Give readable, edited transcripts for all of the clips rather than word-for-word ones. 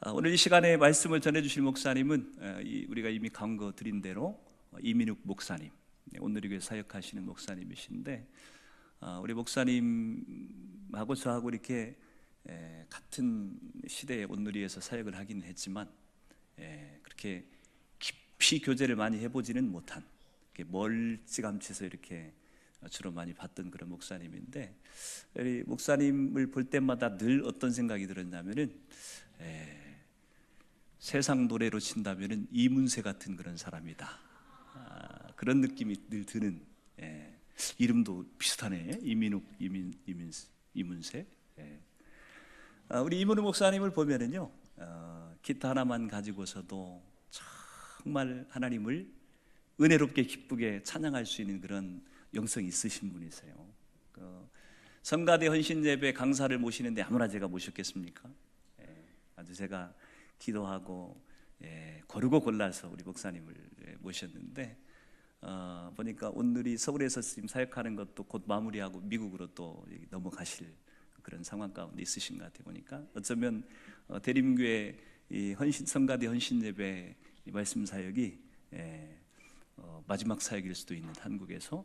오늘 이 시간에 말씀을 전해주실 목사님은 우리가 이미 강거 드린 대로 이민욱 목사님, 오늘 이 교회 사역하시는 목사님이신데, 우리 목사님하고 저하고 이렇게 같은 시대에 온누리에서 사역을 하기는 했지만 그렇게 깊이 교제를 많이 해보지는 못한, 멀찌감치서 이렇게 주로 많이 봤던 그런 목사님인데, 우리 목사님을 볼 때마다 늘 어떤 생각이 들었냐면은 세상 노래로 친다면은 이문세 같은 그런 사람이다, 그런 느낌이 늘 드는. 이름도 비슷하네. 이민욱, 이문세. 우리 이문욱 목사님을 보면은요, 기타 하나만 가지고서도 정말 하나님을 은혜롭게 기쁘게 찬양할 수 있는 그런 영성이 있으신 분이세요. 성가대 헌신 예배 강사를 모시는데 아무나 제가 모셨겠습니까? 아주 제가 기도하고 고르고 골라서 우리 목사님을 모셨는데, 보니까 오늘이 서울에서 지금 사역하는 것도 곧 마무리하고 미국으로 또 넘어가실 그런 상황 가운데 있으신 것 같아요. 보니까 어쩌면 대림교회 이 성가대 헌신 예배 말씀 사역이 마지막 사역일 수도 있는 한국에서,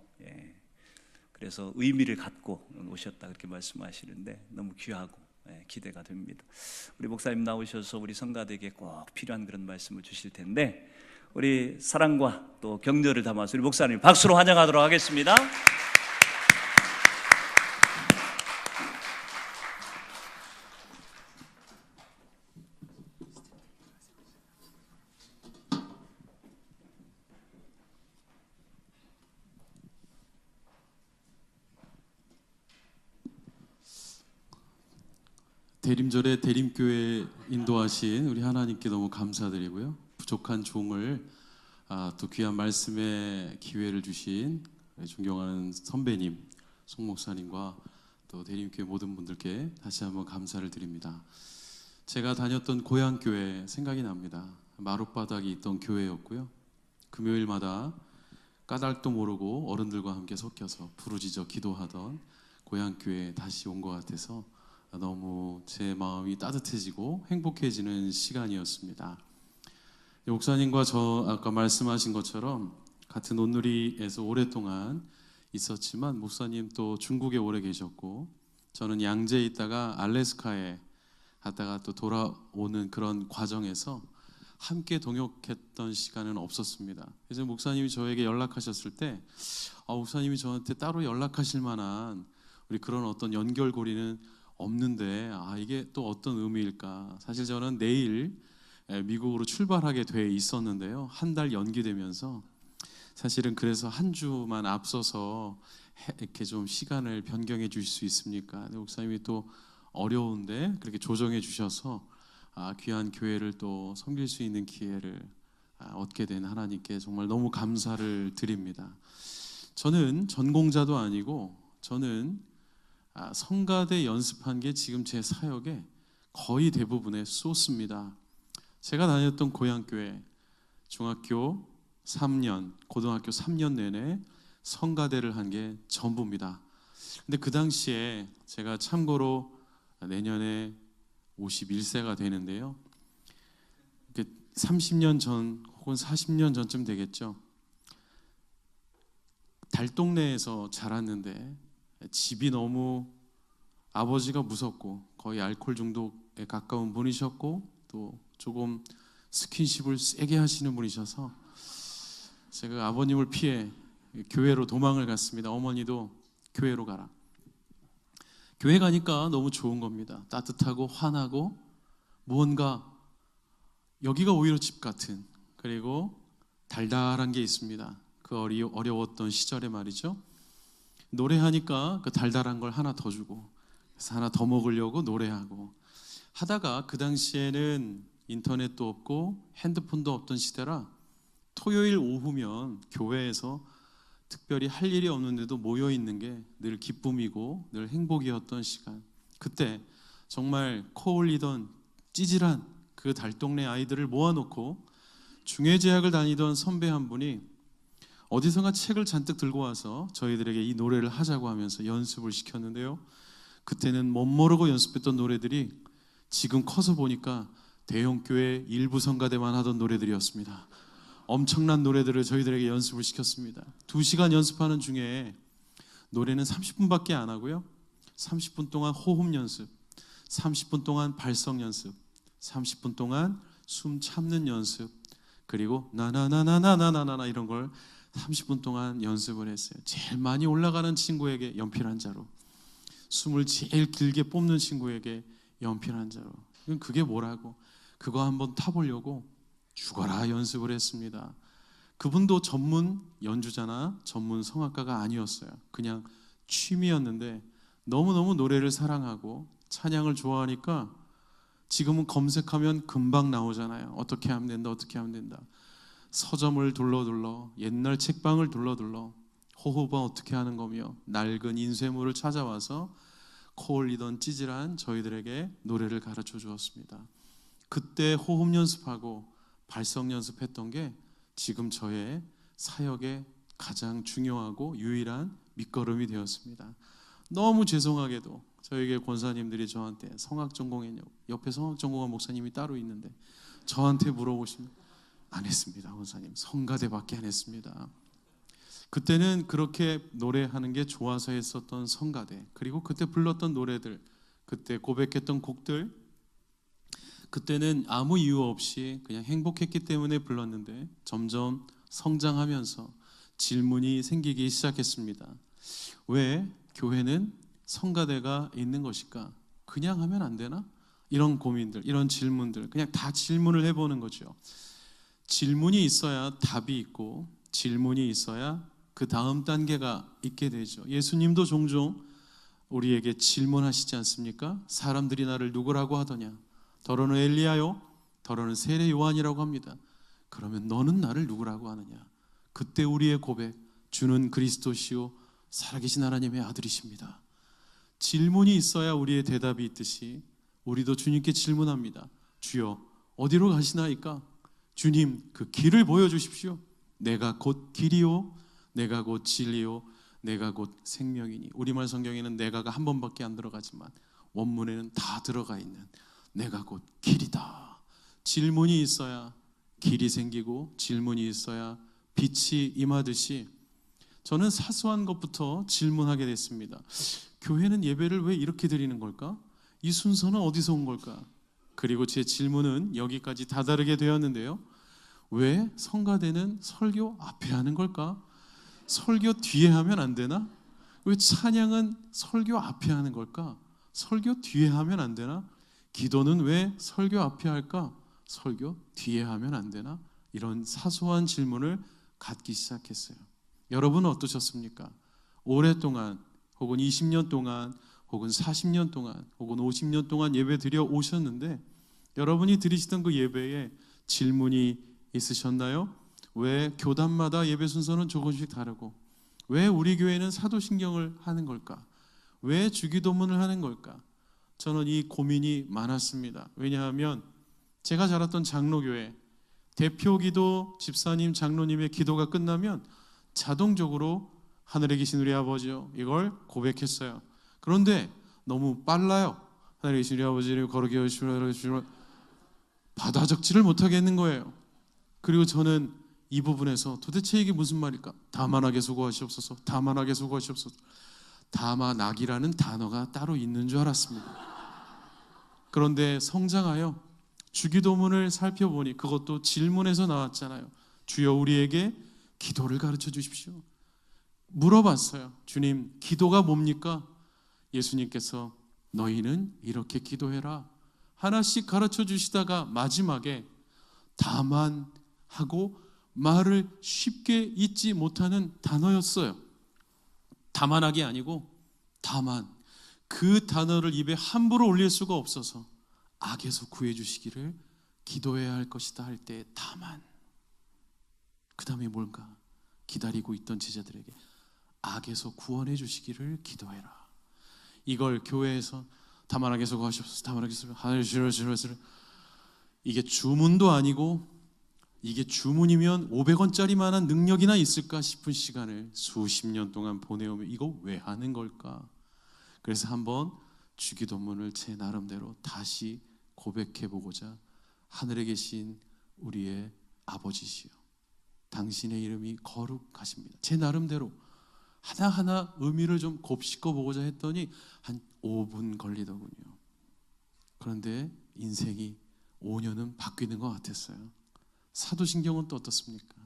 그래서 의미를 갖고 오셨다 그렇게 말씀하시는데 너무 귀하고 기대가 됩니다. 우리 목사님 나오셔서 우리 성가대에게 꼭 필요한 그런 말씀을 주실 텐데, 우리 사랑과 또 격려를 담아서 우리 목사님 박수로 환영하도록 하겠습니다. 대림절에 대림교회 인도하신 우리 하나님께 너무 감사드리고요. 부족한 종을 또 귀한 말씀의 기회를 주신 존경하는 선배님 송 목사님과 또 대림교회 모든 분들께 다시 한번 감사를 드립니다. 제가 다녔던 고향교회 생각이 납니다. 마룻바닥이 있던 교회였고요. 금요일마다 까닭도 모르고 어른들과 함께 섞여서 부르짖어 기도하던 고향교회에 다시 온 것 같아서 너무 제 마음이 따뜻해지고 행복해지는 시간이었습니다. 목사님과 저 아까 말씀하신 것처럼 같은 온누리에서 오랫동안 있었지만, 목사님 또 중국에 오래 계셨고 저는 양재에 있다가 알래스카에 갔다가 또 돌아오는 그런 과정에서 함께 동역했던 시간은 없었습니다. 그래서 목사님이 저에게 연락하셨을 때 목사님이 저한테 따로 연락하실 만한 우리 그런 어떤 연결고리는 없는데 이게 또 어떤 의미일까. 사실 저는 내일 미국으로 출발하게 돼 있었는데요, 한 달 연기되면서 사실은 그래서 한 주만 앞서서 이렇게 좀 시간을 변경해 주실 수 있습니까? 목사님이 또 어려운데 그렇게 조정해 주셔서 귀한 교회를 또 섬길 수 있는 기회를 얻게 된 하나님께 정말 너무 감사를 드립니다. 저는 전공자도 아니고 저는 성가대 연습한 게 지금 제 사역의 거의 대부분의 소스입니다. 제가 다녔던 고향교회 중학교 3년, 고등학교 3년 내내 성가대를 한 게 전부입니다. 근데 그 당시에 제가 참고로 내년에 51세가 되는데요, 30년 전 혹은 40년 전쯤 되겠죠. 달동네에서 자랐는데 집이 너무 아버지가 무섭고 거의 알코올 중독에 가까운 분이셨고 또 조금 스킨십을 세게 하시는 분이셔서 제가 아버님을 피해 교회로 도망을 갔습니다. 어머니도 교회로 가라. 교회 가니까 너무 좋은 겁니다. 따뜻하고 환하고 무언가 여기가 오히려 집 같은, 그리고 달달한 게 있습니다. 그 어려웠던 시절에 말이죠. 노래하니까 그 달달한 걸 하나 더 주고, 그래서 하나 더 먹으려고 노래하고 하다가, 그 당시에는 인터넷도 없고 핸드폰도 없던 시대라 토요일 오후면 교회에서 특별히 할 일이 없는데도 모여 있는 게 늘 기쁨이고 늘 행복이었던 시간. 그때 정말 코 올리던 찌질한 그 달동네 아이들을 모아놓고 중외제학을 다니던 선배 한 분이 어디선가 책을 잔뜩 들고 와서 저희들에게 이 노래를 하자고 하면서 연습을 시켰는데요, 그때는 멋모르고 연습했던 노래들이 지금 커서 보니까 대형교회 일부 성가대만 하던 노래들이었습니다. 엄청난 노래들을 저희들에게 연습을 시켰습니다. 2시간 연습하는 중에 노래는 30분밖에 안 하고요. 30분 동안 호흡 연습, 30분 동안 발성 연습, 30분 동안 숨 참는 연습, 그리고 나나나나나나나나 이런 걸 30분 동안 연습을 했어요. 제일 많이 올라가는 친구에게 연필 한 자루, 숨을 제일 길게 뽑는 친구에게 연필 한 자루. 그게 뭐라고? 그거 한번 타보려고 죽어라 연습을 했습니다. 그분도 전문 연주자나 전문 성악가가 아니었어요. 그냥 취미였는데 너무너무 노래를 사랑하고 찬양을 좋아하니까 지금은 검색하면 금방 나오잖아요. 어떻게 하면 된다, 어떻게 하면 된다. 서점을 둘러둘러, 옛날 책방을 둘러둘러 호흡은 어떻게 하는 거며 낡은 인쇄물을 찾아와서 코 올리던 찌질한 저희들에게 노래를 가르쳐 주었습니다. 그때 호흡 연습하고 발성 연습했던 게 지금 저의 사역의 가장 중요하고 유일한 밑거름이 되었습니다. 너무 죄송하게도 저에게 권사님들이 저한테 성악 전공했냐고, 옆에 성악 전공한 목사님이 따로 있는데 저한테 물어보시면 안 했습니다. 권사님, 성가대밖에 안 했습니다. 그때는 그렇게 노래하는 게 좋아서 했었던 성가대, 그리고 그때 불렀던 노래들, 그때 고백했던 곡들, 그때는 아무 이유 없이 그냥 행복했기 때문에 불렀는데 점점 성장하면서 질문이 생기기 시작했습니다. 왜 교회는 성가대가 있는 것일까? 그냥 하면 안 되나? 이런 고민들, 이런 질문들, 그냥 다 질문을 해보는 거죠. 질문이 있어야 답이 있고 질문이 있어야 그 다음 단계가 있게 되죠. 예수님도 종종 우리에게 질문하시지 않습니까? 사람들이 나를 누구라고 하더냐? 더러는 엘리야요? 더러는 세례 요한이라고 합니다. 그러면 너는 나를 누구라고 하느냐? 그때 우리의 고백, 주는 그리스도시요 살아계신 하나님의 아들이십니다. 질문이 있어야 우리의 대답이 있듯이 우리도 주님께 질문합니다. 주여 어디로 가시나이까? 주님 그 길을 보여주십시오. 내가 곧 길이요 내가 곧 진리요 내가 곧 생명이니. 우리말 성경에는 내가가 한 번밖에 안 들어가지만 원문에는 다 들어가 있는 내가 곧 길이다. 질문이 있어야 길이 생기고 질문이 있어야 빛이 임하듯이 저는 사소한 것부터 질문하게 됐습니다. 교회는 예배를 왜 이렇게 드리는 걸까? 이 순서는 어디서 온 걸까? 그리고 제 질문은 여기까지 다다르게 되었는데요. 왜 성가대는 설교 앞에 하는 걸까? 설교 뒤에 하면 안 되나? 왜 찬양은 설교 앞에 하는 걸까? 설교 뒤에 하면 안 되나? 기도는 왜 설교 앞에 할까? 설교 뒤에 하면 안 되나? 이런 사소한 질문을 갖기 시작했어요. 여러분은 어떠셨습니까? 오랫동안 혹은 20년 동안 혹은 40년 동안 혹은 50년 동안 예배 드려 오셨는데 여러분이 드리시던 그 예배에 질문이 있으셨나요? 왜 교단마다 예배 순서는 조금씩 다르고 왜 우리 교회는 사도신경을 하는 걸까? 왜 주기도문을 하는 걸까? 저는 이 고민이 많았습니다. 왜냐하면 제가 자랐던 장로교회 대표기도 집사님, 장로님의 기도가 끝나면 자동적으로 하늘에 계신 우리 아버지요 이걸 고백했어요. 그런데 너무 빨라요. 하늘에 계신 우리 아버지를 거룩히 여주시고 받아 적지를 못하겠는 거예요. 그리고 저는 이 부분에서 도대체 이게 무슨 말일까? 다만하게 수고하시옵소서. 다만하게 수고하시옵소서. 다만하기라는 단어가 따로 있는 줄 알았습니다. 그런데 성장하여 주기도문을 살펴보니 그것도 질문에서 나왔잖아요. 주여 우리에게 기도를 가르쳐 주십시오. 물어봤어요. 주님 기도가 뭡니까? 예수님께서 너희는 이렇게 기도해라 하나씩 가르쳐 주시다가 마지막에 다만 하고 말을 쉽게 잊지 못하는 단어였어요. 다만하기 아니고 다만. 그 단어를 입에 함부로 올릴 수가 없어서 악에서 구해 주시기를 기도해야 할 것이다 할 때 다만. 그 다음에 뭘까? 기다리고 있던 제자들에게 악에서 구원해 주시기를 기도해라. 이걸 교회에서 다만하게 수고하시옵소서. 다만하게 수고하시옵소서. 이게 주문도 아니고 이게 주문이면 500원짜리만한 능력이나 있을까 싶은 시간을 수십 년 동안 보내오며 이거 왜 하는 걸까? 그래서 한번 주기도문을 제 나름대로 다시 고백해보고자 하늘에 계신 우리의 아버지시여, 당신의 이름이 거룩하십니다. 제 나름대로 하나하나 의미를 좀 곱씹어 보고자 했더니 한 5분 걸리더군요. 그런데 인생이 5년은 바뀌는 것 같았어요. 사도신경은 또 어떻습니까?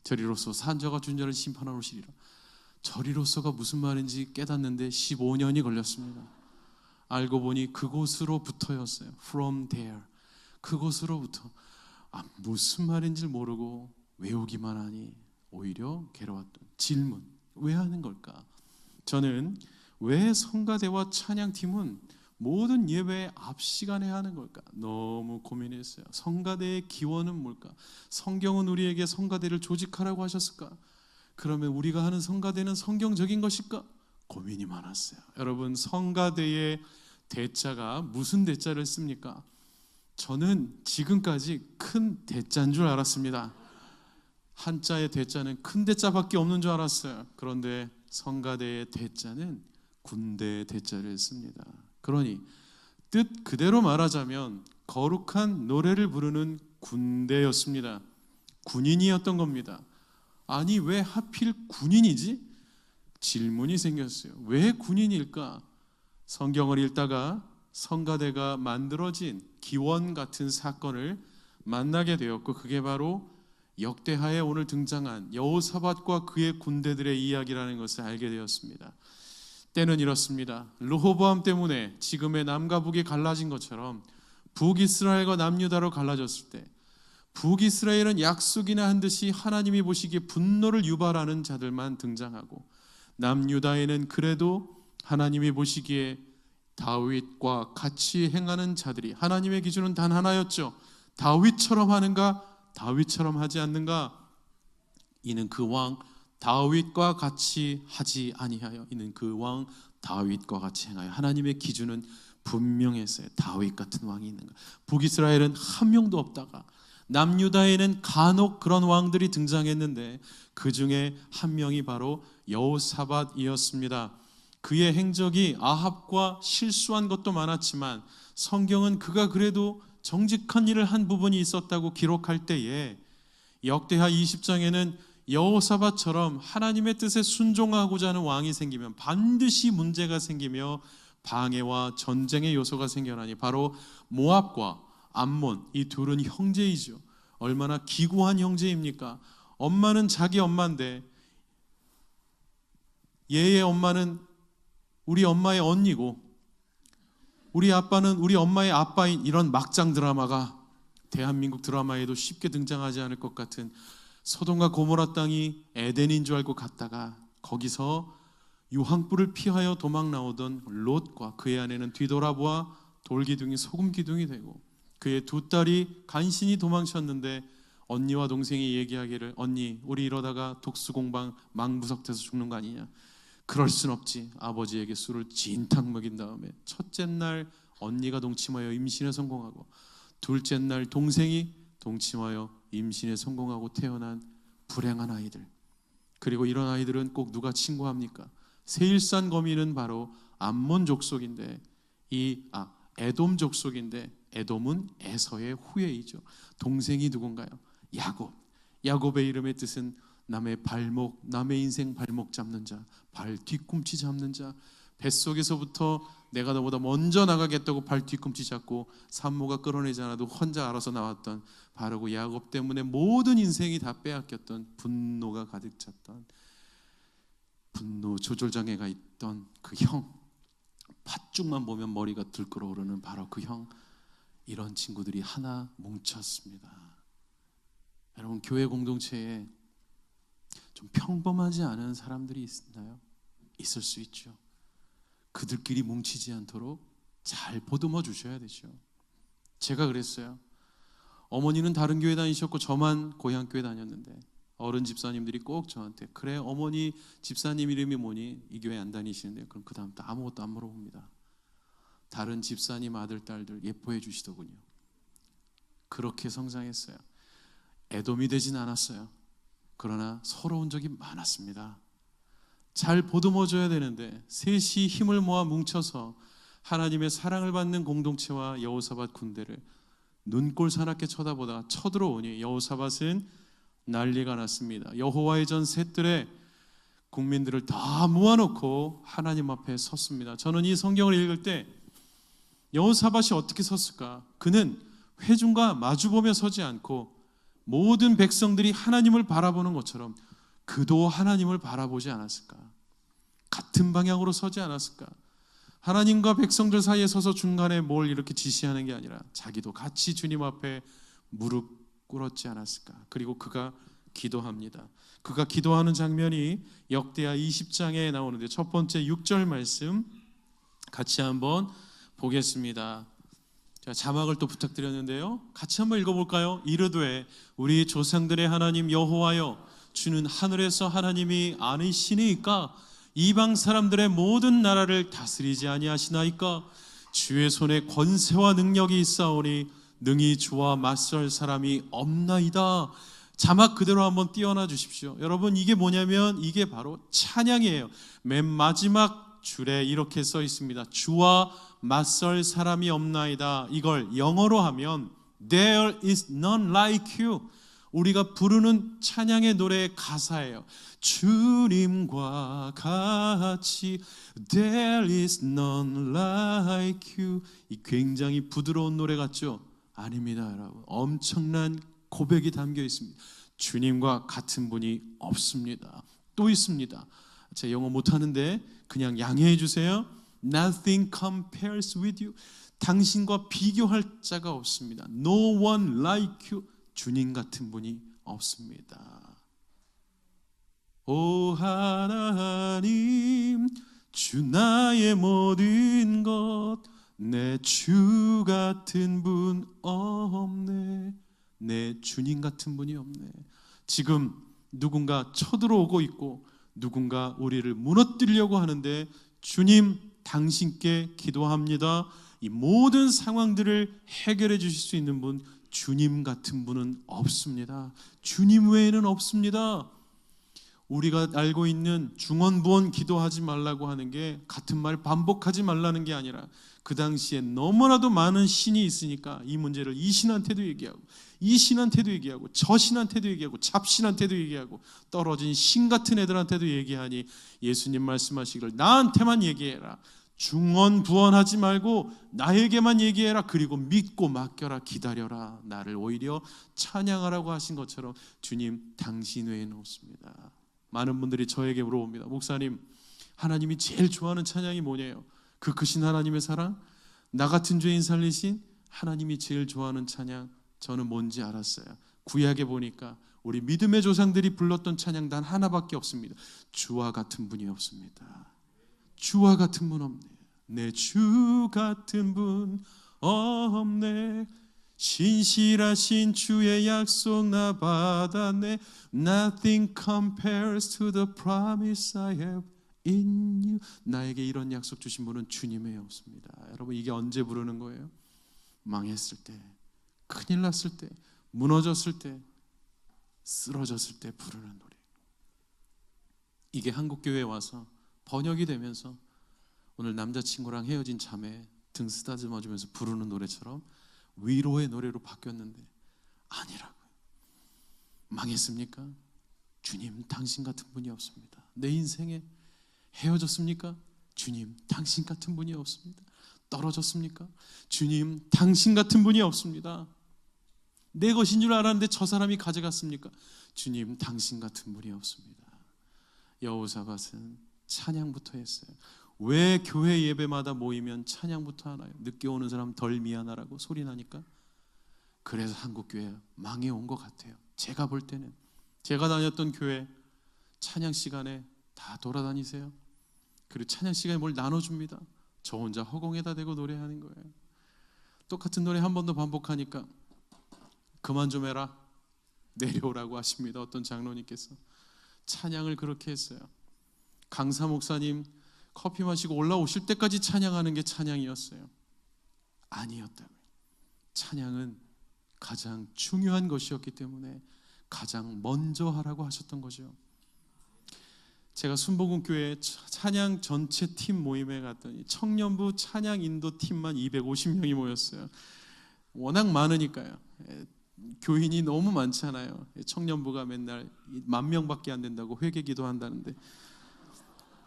저리로서 산자가 준자를 심판하러 오시리라. 저리로서가 무슨 말인지 깨닫는데 15년이 걸렸습니다. 알고 보니 그곳으로부터였어요. From there. 그곳으로부터. 무슨 말인지 모르고 외우기만 하니 오히려 괴로웠던 질문. 왜 하는 걸까? 저는 왜 성가대와 찬양팀은 모든 예배의 앞 시간에 하는 걸까? 너무 고민했어요. 성가대의 기원은 뭘까? 성경은 우리에게 성가대를 조직하라고 하셨을까? 그러면 우리가 하는 성가대는 성경적인 것일까? 고민이 많았어요. 여러분, 성가대의 대자가 무슨 대자를 씁니까? 저는 지금까지 큰 대자인 줄 알았습니다. 한자의 대자는 큰 대자밖에 없는 줄 알았어요. 그런데 성가대의 대자는 군대의 대자를 씁니다. 그러니 뜻 그대로 말하자면 거룩한 노래를 부르는 군대였습니다. 군인이었던 겁니다. 아니, 왜 하필 군인이지? 질문이 생겼어요. 왜 군인일까? 성경을 읽다가 성가대가 만들어진 기원 같은 사건을 만나게 되었고, 그게 바로 역대하에 오늘 등장한 여호사밧과 그의 군대들의 이야기라는 것을 알게 되었습니다. 때는 이렇습니다. 르호보암 때문에 지금의 남과 북이 갈라진 것처럼 북이스라엘과 남유다로 갈라졌을 때, 북이스라엘은 약속이나 한 듯이 하나님이 보시기에 분노를 유발하는 자들만 등장하고, 남유다에는 그래도 하나님이 보시기에 다윗과 같이 행하는 자들이, 하나님의 기준은 단 하나였죠. 다윗처럼 하는가, 다윗처럼 하지 않는가. 이는 그 왕 다윗과 같이 하지 아니하여, 이는 그 왕 다윗과 같이 행하여. 하나님의 기준은 분명했어요. 다윗 같은 왕이 있는가. 북이스라엘은 한 명도 없다가 남유다에는 간혹 그런 왕들이 등장했는데 그 중에 한 명이 바로 여호사밧이었습니다. 그의 행적이 아합과 실수한 것도 많았지만 성경은 그가 그래도 정직한 일을 한 부분이 있었다고 기록할 때에 역대하 20장에는 여호사밧처럼 하나님의 뜻에 순종하고자 하는 왕이 생기면 반드시 문제가 생기며 방해와 전쟁의 요소가 생겨나니, 바로 모압과 암몬, 이 둘은 형제이죠. 얼마나 기구한 형제입니까? 엄마는 자기 엄마인데 얘의 엄마는 우리 엄마의 언니고 우리 아빠는 우리 엄마의 아빠인, 이런 막장 드라마가 대한민국 드라마에도 쉽게 등장하지 않을 것 같은, 소돔과 고모라 땅이 에덴인 줄 알고 갔다가 거기서 유황불을 피하여 도망 나오던 롯과 그의 아내는 뒤돌아보아 돌기둥이 소금기둥이 되고, 그의 두 딸이 간신히 도망쳤는데 언니와 동생이 얘기하기를, 언니, 우리 이러다가 독수공방 망부석돼서 죽는 거 아니냐. 그럴 순 없지. 아버지에게 술을 진탕 먹인 다음에 첫째 날 언니가 동침하여 임신에 성공하고, 둘째 날 동생이 동침하여 임신에 성공하고 태어난 불행한 아이들. 그리고 이런 아이들은 꼭 누가 친구합니까? 세일산 거미는 바로 암몬 족속인데, 에돔 족속인데, 에돔은 에서의 후예이죠. 동생이 누군가요? 야곱. 야곱의 이름의 뜻은 남의 발목, 남의 인생 발목 잡는 자, 발 뒤꿈치 잡는 자. 뱃속에서부터 내가 너보다 먼저 나가겠다고 발 뒤꿈치 잡고 산모가 끌어내지 않아도 혼자 알아서 나왔던, 바로 그 야곱 때문에 모든 인생이 다 빼앗겼던, 분노가 가득 찼던, 분노 조절장애가 있던 그 형, 팥죽만 보면 머리가 들끓어오르는 바로 그 형, 이런 친구들이 하나 뭉쳤습니다. 여러분, 교회 공동체에 좀 평범하지 않은 사람들이 있나요? 있을 수 있죠. 그들끼리 뭉치지 않도록 잘 보듬어 주셔야 되죠. 제가 그랬어요. 어머니는 다른 교회 다니셨고 저만 고향 교회 다녔는데 어른 집사님들이 꼭 저한테, 그래 어머니 집사님 이름이 뭐니? 이 교회 안 다니시는데, 그럼 그 다음부터 아무것도 안 물어봅니다. 다른 집사님 아들 딸들 예뻐해 주시더군요. 그렇게 성장했어요. 애돔이 되진 않았어요. 그러나 서러운 적이 많았습니다. 잘 보듬어줘야 되는데 셋이 힘을 모아 뭉쳐서 하나님의 사랑을 받는 공동체와 여호사밧 군대를 눈꼴 사납게 쳐다보다가 쳐들어오니 여호사밧은 난리가 났습니다. 여호와의 전 셋들의 국민들을 다 모아놓고 하나님 앞에 섰습니다. 저는 이 성경을 읽을 때 여호사밧이 어떻게 섰을까? 그는 회중과 마주보며 서지 않고 모든 백성들이 하나님을 바라보는 것처럼 그도 하나님을 바라보지 않았을까? 같은 방향으로 서지 않았을까? 하나님과 백성들 사이에 서서 중간에 뭘 이렇게 지시하는 게 아니라 자기도 같이 주님 앞에 무릎 꿇었지 않았을까? 그리고 그가 기도합니다. 그가 기도하는 장면이 역대하 20장에 나오는데 첫 번째 6절 말씀 같이 한번 보겠습니다. 자, 자막을 또 부탁드렸는데요. 같이 한번 읽어볼까요? 이르되 우리 조상들의 하나님 여호와여, 주는 하늘에서 하나님이 아니시니까 이방 사람들의 모든 나라를 다스리지 아니하시나이까? 주의 손에 권세와 능력이 있사오니 능히 주와 맞설 사람이 없나이다. 자막 그대로 한번 띄워놔 주십시오. 여러분, 이게 뭐냐면 이게 바로 찬양이에요. 맨 마지막 줄에 이렇게 써 있습니다. 주와 맞설 사람이 없나이다. 이걸 영어로 하면 There is none like you. 우리가 부르는 찬양의 노래의 가사예요. 주님과 같이 There is none like you. 이 굉장히 부드러운 노래 같죠? 아닙니다, 여러분. 엄청난 고백이 담겨 있습니다. 주님과 같은 분이 없습니다. 또 있습니다. 제가 영어 못하는데 그냥 양해해 주세요. Nothing compares with you. 당신과 비교할 자가 없습니다. No one like you. 주님 같은 분이 없습니다. 오 하나님, 주 나의 모든 것, 내 주 같은 분 없네. 내 주님 같은 분이 없네. 지금 누군가 쳐들어오고 있고 누군가 우리를 무너뜨리려고 하는데 주님, 당신께 기도합니다. 이 모든 상황들을 해결해 주실 수 있는 분, 주님 같은 분은 없습니다. 주님 외에는 없습니다. 우리가 알고 있는 중언부언 기도하지 말라고 하는 게 같은 말 반복하지 말라는 게 아니라 그 당시에 너무나도 많은 신이 있으니까 이 문제를 이 신한테도 얘기하고 이 신한테도 얘기하고 저 신한테도 얘기하고 잡신한테도 얘기하고 떨어진 신 같은 애들한테도 얘기하니 예수님 말씀하시기를 나한테만 얘기해라. 중언부언하지 말고 나에게만 얘기해라. 그리고 믿고 맡겨라. 기다려라. 나를 오히려 찬양하라고 하신 것처럼 주님, 당신 외에는 없습니다. 많은 분들이 저에게 물어봅니다. 목사님, 하나님이 제일 좋아하는 찬양이 뭐냐요? 그 크신 하나님의 사랑, 나 같은 죄인 살리신 하나님이 제일 좋아하는 찬양, 저는 뭔지 알았어요. 구약에 보니까 우리 믿음의 조상들이 불렀던 찬양 단 하나밖에 없습니다. 주와 같은 분이 없습니다. 주와 같은 분 없네. 내 주 같은 분 없네. 신실하신 주의 약속 나 받았네. Nothing compares to the promise I have in you. 나에게 이런 약속 주신 분은 주님의 없습니다. 여러분, 이게 언제 부르는 거예요? 망했을 때, 큰일 났을 때, 무너졌을 때, 쓰러졌을 때 부르는 노래. 이게 한국교회에 와서 번역이 되면서 오늘 남자친구랑 헤어진 자매 등 쓰다듬어주면서 부르는 노래처럼 위로의 노래로 바뀌었는데 아니라고요. 망했습니까? 주님, 당신 같은 분이 없습니다. 내 인생에 헤어졌습니까? 주님, 당신 같은 분이 없습니다. 떨어졌습니까? 주님, 당신 같은 분이 없습니다. 내 것인 줄 알았는데 저 사람이 가져갔습니까? 주님, 당신 같은 분이 없습니다. 여호사밧은 찬양부터 했어요. 왜 교회 예배마다 모이면 찬양부터 하나요? 늦게 오는 사람 덜 미안하라고 소리 나니까? 그래서 한국교회 망해온 것 같아요. 제가 볼 때는. 제가 다녔던 교회 찬양 시간에 다 돌아다니세요. 그리고 찬양 시간에 뭘 나눠줍니다. 저 혼자 허공에다 대고 노래하는 거예요. 똑같은 노래 한 번 더 반복하니까 그만 좀 해라, 내려오라고 하십니다. 어떤 장로님께서 찬양을 그렇게 했어요. 강사 목사님 커피 마시고 올라오실 때까지 찬양하는 게 찬양이었어요. 아니었다고요. 찬양은 가장 중요한 것이었기 때문에 가장 먼저 하라고 하셨던 거죠. 제가 순복음교회 찬양 전체 팀 모임에 갔더니 청년부 찬양 인도 팀만 250명이 모였어요. 워낙 많으니까요. 교인이 너무 많잖아요. 청년부가 맨날 10,000명밖에 안 된다고 회개 기도한다는데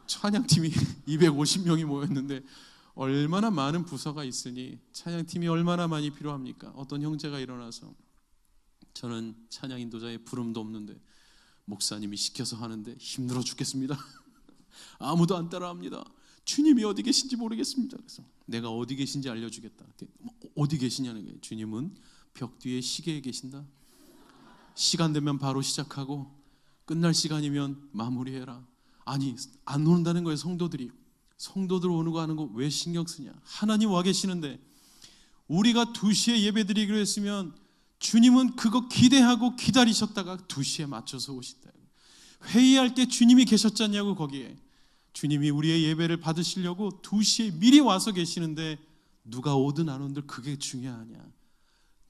찬양팀이 250명이 모였는데 얼마나 많은 부서가 있으니 찬양팀이 얼마나 많이 필요합니까? 어떤 형제가 일어나서 저는 찬양 인도자의 부름도 없는데 목사님이 시켜서 하는데 힘들어 죽겠습니다. 아무도 안 따라합니다. 주님이 어디 계신지 모르겠습니다. 그래서 내가 어디 계신지 알려주겠다. 어디 계시냐는 거예요. 주님은 벽 뒤에 시계에 계신다. 시간 되면 바로 시작하고 끝날 시간이면 마무리해라. 아니 안 오는다는 거예요. 성도들 오는 거 하는 거 왜 신경 쓰냐. 하나님 와 계시는데 우리가 2시에 예배 드리기로 했으면 주님은 그거 기대하고 기다리셨다가 2시에 맞춰서 오신다. 회의할 때 주님이 계셨잖냐고. 거기에 주님이 우리의 예배를 받으시려고 2시에 미리 와서 계시는데 누가 오든 안 오든 그게 중요하냐.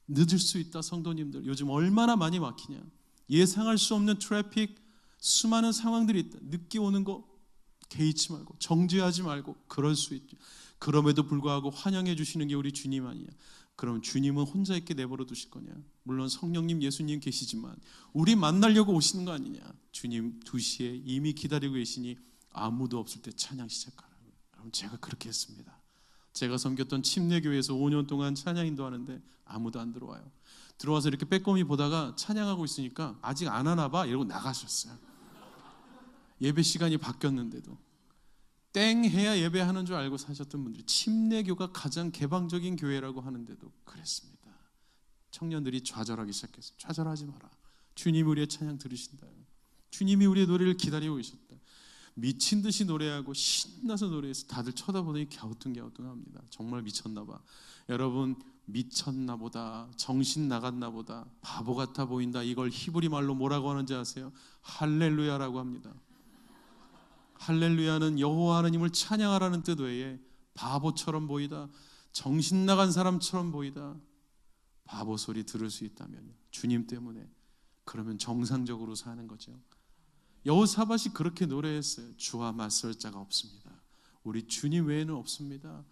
늦을 수 있다. 성도님들 요즘 얼마나 많이 막히냐. 예상할 수 없는 트래픽, 수많은 상황들이 있다. 늦게 오는 거 개의치 말고 정죄하지 말고 그럴 수 있죠. 그럼에도 불구하고 환영해 주시는 게 우리 주님 아니냐. 그럼 주님은 혼자 있게 내버려 두실 거냐. 물론 성령님 예수님 계시지만 우리 만나려고 오시는 거 아니냐. 주님 2시에 이미 기다리고 계시니 아무도 없을 때 찬양 시작하라고. 여러분 제가 그렇게 했습니다. 제가 섬겼던 침례교회에서 5년 동안 찬양 인도하는데 아무도 안 들어와요. 들어와서 이렇게 빼꼼히 보다가 찬양하고 있으니까 아직 안 하나 봐 이러고 나가셨어요. 예배 시간이 바뀌었는데도 땡 해야 예배하는 줄 알고 사셨던 분들이 침례교가 가장 개방적인 교회라고 하는데도 그랬습니다. 청년들이 좌절하기 시작했어요. 좌절하지 마라. 주님이 우리의 찬양 들으신다. 주님이 우리의 노래를 기다리고 계셨다. 미친 듯이 노래하고 신나서 노래해서 다들 쳐다보더니 갸우뚱갸우뚱합니다. 정말 미쳤나 봐. 여러분 미쳤나 보다, 정신 나갔나 보다, 바보 같아 보인다. 이걸 히브리 말로 뭐라고 하는지 아세요? 할렐루야라고 합니다. 할렐루야는 여호와 하나님을 찬양하라는 뜻 외에 바보처럼 보이다, 정신 나간 사람처럼 보이다, 바보 소리 들을 수 있다면 주님 때문에 그러면 정상적으로 사는 거죠. 여호사밧이 그렇게 노래했어요. 주와 맞설 자가 없습니다. 우리 주님 외에는 없습니다.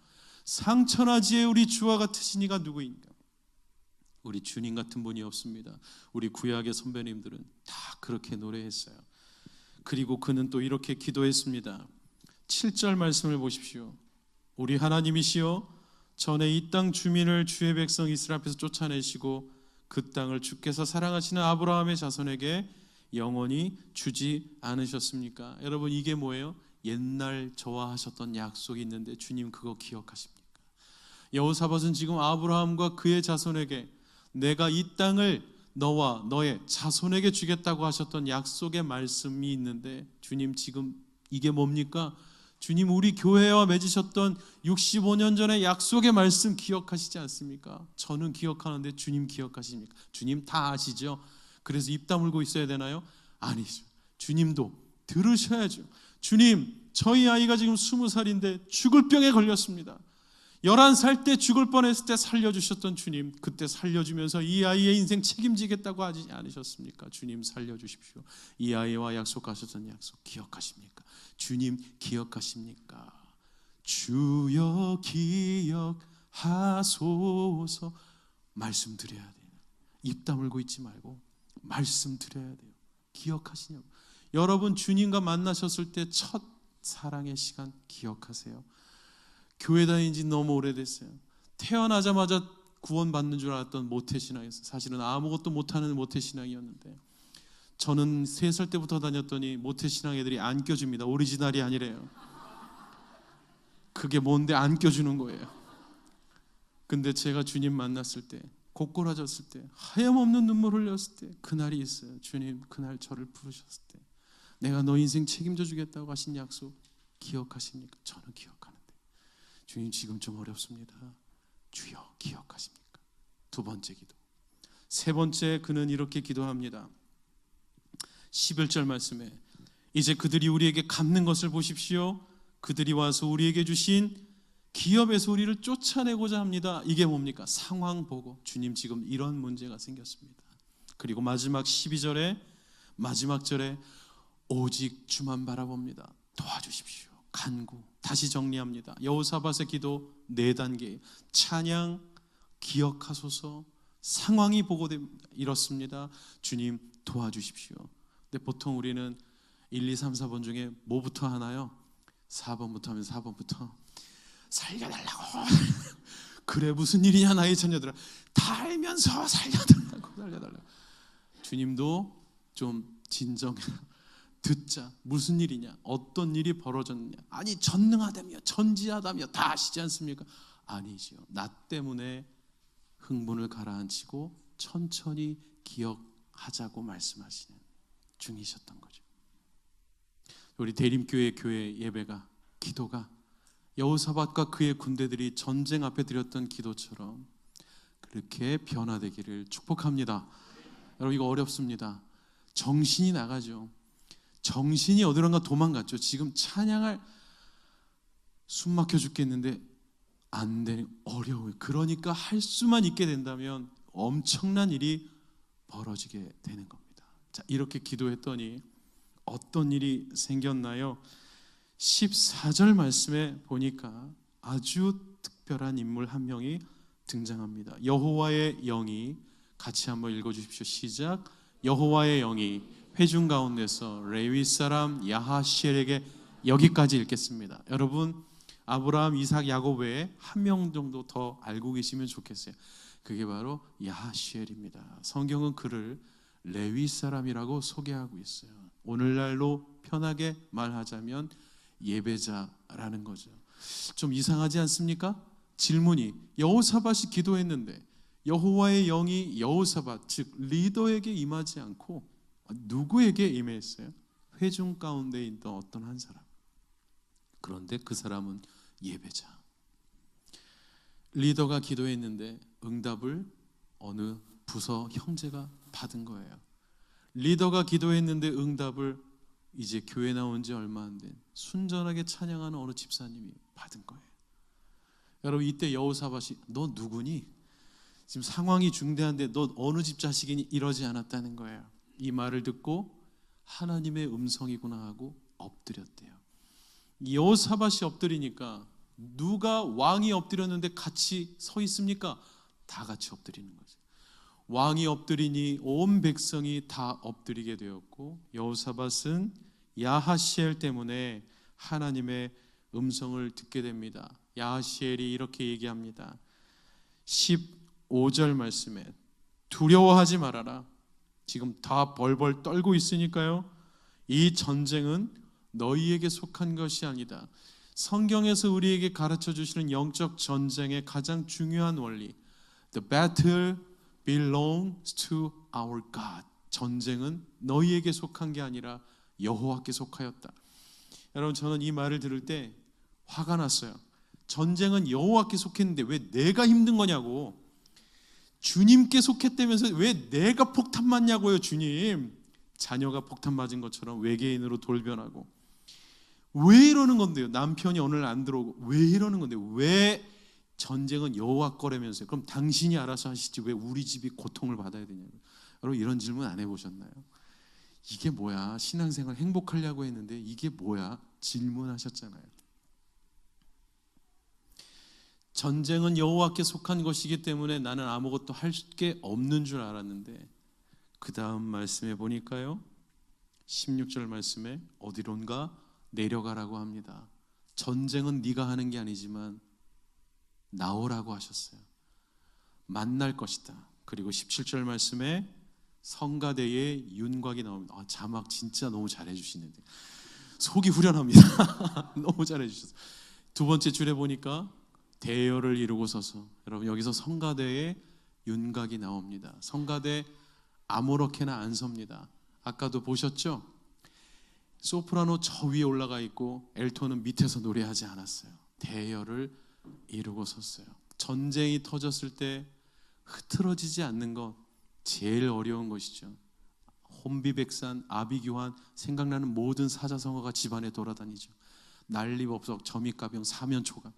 상천하지에 우리 주와 같으신 이가 누구인가? 우리 주님 같은 분이 없습니다. 우리 구약의 선배님들은 다 그렇게 노래했어요. 그리고 그는 또 이렇게 기도했습니다. 7절 말씀을 보십시오. 우리 하나님이시여 전에 이 땅 주민을 주의 백성 이스라엘 앞에서 쫓아내시고 그 땅을 주께서 사랑하시는 아브라함의 자손에게 영원히 주지 않으셨습니까? 여러분 이게 뭐예요? 옛날 저와 하셨던 약속이 있는데 주님 그거 기억하십니까? 여호사밧은 지금 아브라함과 그의 자손에게 내가 이 땅을 너와 너의 자손에게 주겠다고 하셨던 약속의 말씀이 있는데 주님 지금 이게 뭡니까? 주님 우리 교회와 맺으셨던 65년 전의 약속의 말씀 기억하시지 않습니까? 저는 기억하는데 주님 기억하십니까? 주님 다 아시죠? 그래서 입 다물고 있어야 되나요? 아니죠. 주님도 들으셔야죠. 주님 저희 아이가 지금 20살인데 죽을 병에 걸렸습니다. 11살 때 죽을 뻔했을 때 살려주셨던 주님, 그때 살려주면서 이 아이의 인생 책임지겠다고 하지 않으셨습니까? 주님 살려주십시오. 이 아이와 약속하셨던 약속 기억하십니까? 주님 기억하십니까? 주여 기억하소서. 말씀드려야 돼요. 입 다물고 있지 말고 말씀드려야 돼요. 기억하시냐고. 여러분 주님과 만나셨을 때 첫 사랑의 시간 기억하세요. 교회 다닌 지 너무 오래됐어요. 태어나자마자 구원받는 줄 알았던 모태신앙이었어요. 사실은 아무것도 못하는 모태신앙이었는데 저는 3살 때부터 다녔더니 모태신앙 애들이 안 껴줍니다. 오리지널이 아니래요. 그게 뭔데 안 껴주는 거예요. 근데 제가 주님 만났을 때 고꾸라졌을 때 하염없는 눈물 흘렸을 때 그날이 있어요. 주님 그날 저를 부르셨을 때 내가 너 인생 책임져 주겠다고 하신 약속 기억하십니까? 저는 기억하는데 주님 지금 좀 어렵습니다. 주여 기억하십니까? 2번째 기도. 3번째 그는 이렇게 기도합니다. 11절 말씀에 이제 그들이 우리에게 갚는 것을 보십시오. 그들이 와서 우리에게 주신 기업에서 우리를 쫓아내고자 합니다. 이게 뭡니까? 상황 보고 주님 지금 이런 문제가 생겼습니다. 그리고 마지막 12절에 마지막 절에 오직 주만 바라봅니다. 도와주십시오. 간구. 다시 정리합니다. 여호사밧의 기도 4단계. 찬양, 기억하소서. 상황이 보고됩니다. 이렇습니다. 주님 도와주십시오. 근데 보통 우리는 1, 2, 3, 4번 중에 뭐부터 하나요? 4번부터 하면 4번부터 살려달라고. 그래 무슨 일이냐 나의 자녀들아. 다 알면서 살려달라고. 주님도 좀 진정해. 듣자. 무슨 일이냐? 어떤 일이 벌어졌느냐? 아니 전능하다며 전지하다며 다 아시지 않습니까? 아니지요. 나 때문에 흥분을 가라앉히고 천천히 기억하자고 말씀하시는 중이셨던 거죠. 우리 대림교회 교회 예배가, 기도가 여호사밧과 그의 군대들이 전쟁 앞에 드렸던 기도처럼 그렇게 변화되기를 축복합니다. 여러분 이거 어렵습니다. 정신이 나가죠. 정신이 어디론가 도망갔죠. 지금 찬양할 숨 막혀 죽겠는데 안 되는, 어려워요. 그러니까 할 수만 있게 된다면 엄청난 일이 벌어지게 되는 겁니다. 자, 이렇게 기도했더니 어떤 일이 생겼나요? 14절 말씀에 보니까 아주 특별한 인물 한 명이 등장합니다. 여호와의 영이, 같이 한번 읽어주십시오. 시작. 여호와의 영이 회중 가운데서 레위 사람 야하시엘에게, 여기까지 읽겠습니다. 여러분 아브라함, 이삭, 야곱 외에 한 명 정도 더 알고 계시면 좋겠어요. 그게 바로 야하시엘입니다. 성경은 그를 레위 사람이라고 소개하고 있어요. 오늘날로 편하게 말하자면 예배자라는 거죠. 좀 이상하지 않습니까? 질문이, 여호사밧이 기도했는데 여호와의 영이 여호사밧 즉 리더에게 임하지 않고 누구에게 임했어요? 회중 가운데 있던 어떤 한 사람. 그런데 그 사람은 예배자. 리더가 기도했는데 응답을 어느 부서 형제가 받은 거예요. 리더가 기도했는데 응답을 이제 교회 나온 지 얼마 안 된 순전하게 찬양하는 어느 집사님이 받은 거예요. 여러분 이때 여호사밧이 너 누구니? 지금 상황이 중대한데 너 어느 집 자식이니? 이러지 않았다는 거예요. 이 말을 듣고 하나님의 음성이구나 하고 엎드렸대요. 여호사밧이 엎드리니까 누가 왕이 엎드렸는데 같이 서 있습니까? 다 같이 엎드리는 거죠. 왕이 엎드리니 온 백성이 다 엎드리게 되었고 여호사밧은 야하시엘 때문에 하나님의 음성을 듣게 됩니다. 야하시엘이 이렇게 얘기합니다. 15절 말씀에 두려워하지 말아라. 지금 다 벌벌 떨고 있으니까요. 이 전쟁은 너희에게 속한 것이 아니다. 성경에서 우리에게 가르쳐 주시는 영적 전쟁의 가장 중요한 원리, The battle belongs to our God. 전쟁은 너희에게 속한 게 아니라 여호와께 속하였다. 여러분 저는 이 말을 들을 때 화가 났어요. 전쟁은 여호와께 속했는데 왜 내가 힘든 거냐고. 주님께 속했다면서 왜 내가 폭탄 맞냐고요. 주님, 자녀가 폭탄 맞은 것처럼 외계인으로 돌변하고 왜 이러는 건데요? 남편이 오늘 안 들어오고 왜 이러는 건데요? 왜 전쟁은 여호와 거라면서요? 그럼 당신이 알아서 하시지 왜 우리 집이 고통을 받아야 되냐고요. 여러분 이런 질문 안 해보셨나요? 이게 뭐야? 신앙생활 행복하려고 했는데 이게 뭐야? 질문하셨잖아요. 전쟁은 여호와께 속한 것이기 때문에 나는 아무것도 할 게 없는 줄 알았는데 그 다음 말씀에 보니까요 16절 말씀에 어디론가 내려가라고 합니다. 전쟁은 네가 하는 게 아니지만 나오라고 하셨어요. 만날 것이다. 그리고 17절 말씀에 성가대에 윤곽이 나옵니다. 자막 진짜 너무 잘해주시는데 속이 후련합니다. 너무 잘해주셨어요. 두 번째 줄에 보니까 대열을 이루고 서서, 여러분 여기서 성가대에 윤곽이 나옵니다. 성가대 아무렇게나 안 섭니다. 아까도 보셨죠? 소프라노 저 위에 올라가 있고 엘토는 밑에서 노래하지 않았어요. 대열을 이루고 섰어요. 전쟁이 터졌을 때 흐트러지지 않는 것 제일 어려운 것이죠. 혼비백산, 아비규환, 생각나는 모든 사자성어가 집안에 돌아다니죠. 난리법석, 점입가병, 사면초가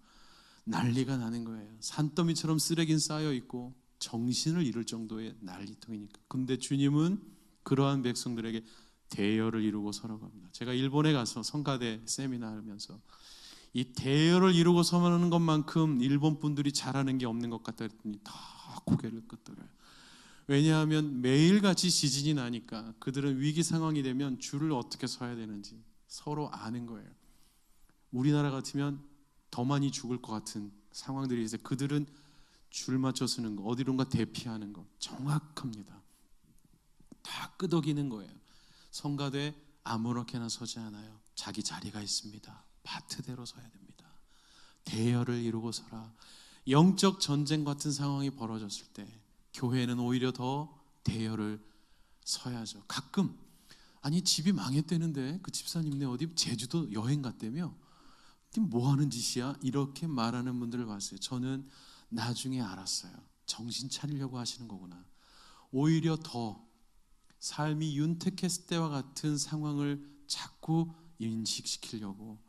난리가 나는 거예요. 산더미처럼 쓰레기는 쌓여 있고 정신을 잃을 정도의 난리통이니까. 근데 주님은 그러한 백성들에게 대열을 이루고 서라고 합니다. 제가 일본에 가서 성가대 세미나 하면서 이 대열을 이루고 서는 것만큼 일본 분들이 잘하는 게 없는 것 같다 했더니 다 고개를 끄덕여요. 왜냐하면 매일같이 지진이 나니까 그들은 위기 상황이 되면 줄을 어떻게 서야 되는지 서로 아는 거예요. 우리나라 같으면 더 많이 죽을 것 같은 상황들이 있어요. 그들은 줄 맞춰 서는 거, 어디론가 대피하는 거 정확합니다. 다 끄덕이는 거예요. 성가대 아무렇게나 서지 않아요. 자기 자리가 있습니다. 파트대로 서야 됩니다. 대열을 이루고 서라. 영적 전쟁 같은 상황이 벌어졌을 때 교회는 오히려 더 대열을 서야죠. 가끔 아니 집이 망했다는데 그 집사님네 어디 제주도 여행 갔다며? 뭐 하는 짓이야? 이렇게 말하는 분들을 봤어요. 저는 나중에 알았어요. 정신 차리려고 하시는 거구나. 오히려 더 삶이 윤택했을 때와 같은 상황을 자꾸 인식시키려고,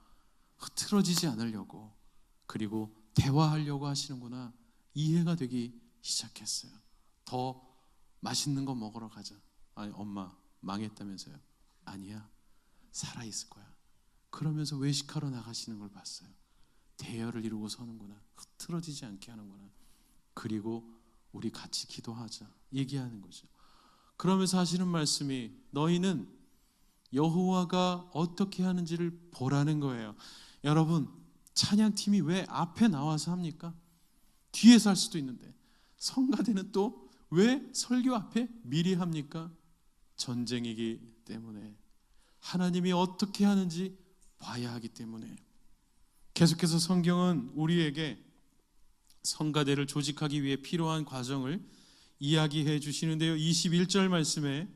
흐트러지지 않으려고, 그리고 대화하려고 하시는구나. 이해가 되기 시작했어요. 더 맛있는 거 먹으러 가자. 아니 엄마 망했다면서요? 아니야, 살아있을 거야. 그러면서 외식하러 나가시는 걸 봤어요. 대열을 이루고 서는구나. 흐트러지지 않게 하는구나. 그리고 우리 같이 기도하자 얘기하는 거죠. 그러면서 하시는 말씀이 너희는 여호와가 어떻게 하는지를 보라는 거예요. 여러분, 찬양팀이 왜 앞에 나와서 합니까? 뒤에서 할 수도 있는데 성가대는 또 왜 설교 앞에 미리 합니까? 전쟁이기 때문에, 하나님이 어떻게 하는지 봐야 하기 때문에. 계속해서 성경은 우리에게 성가대를 조직하기 위해 필요한 과정을 이야기해 주시는데요. 21절 말씀에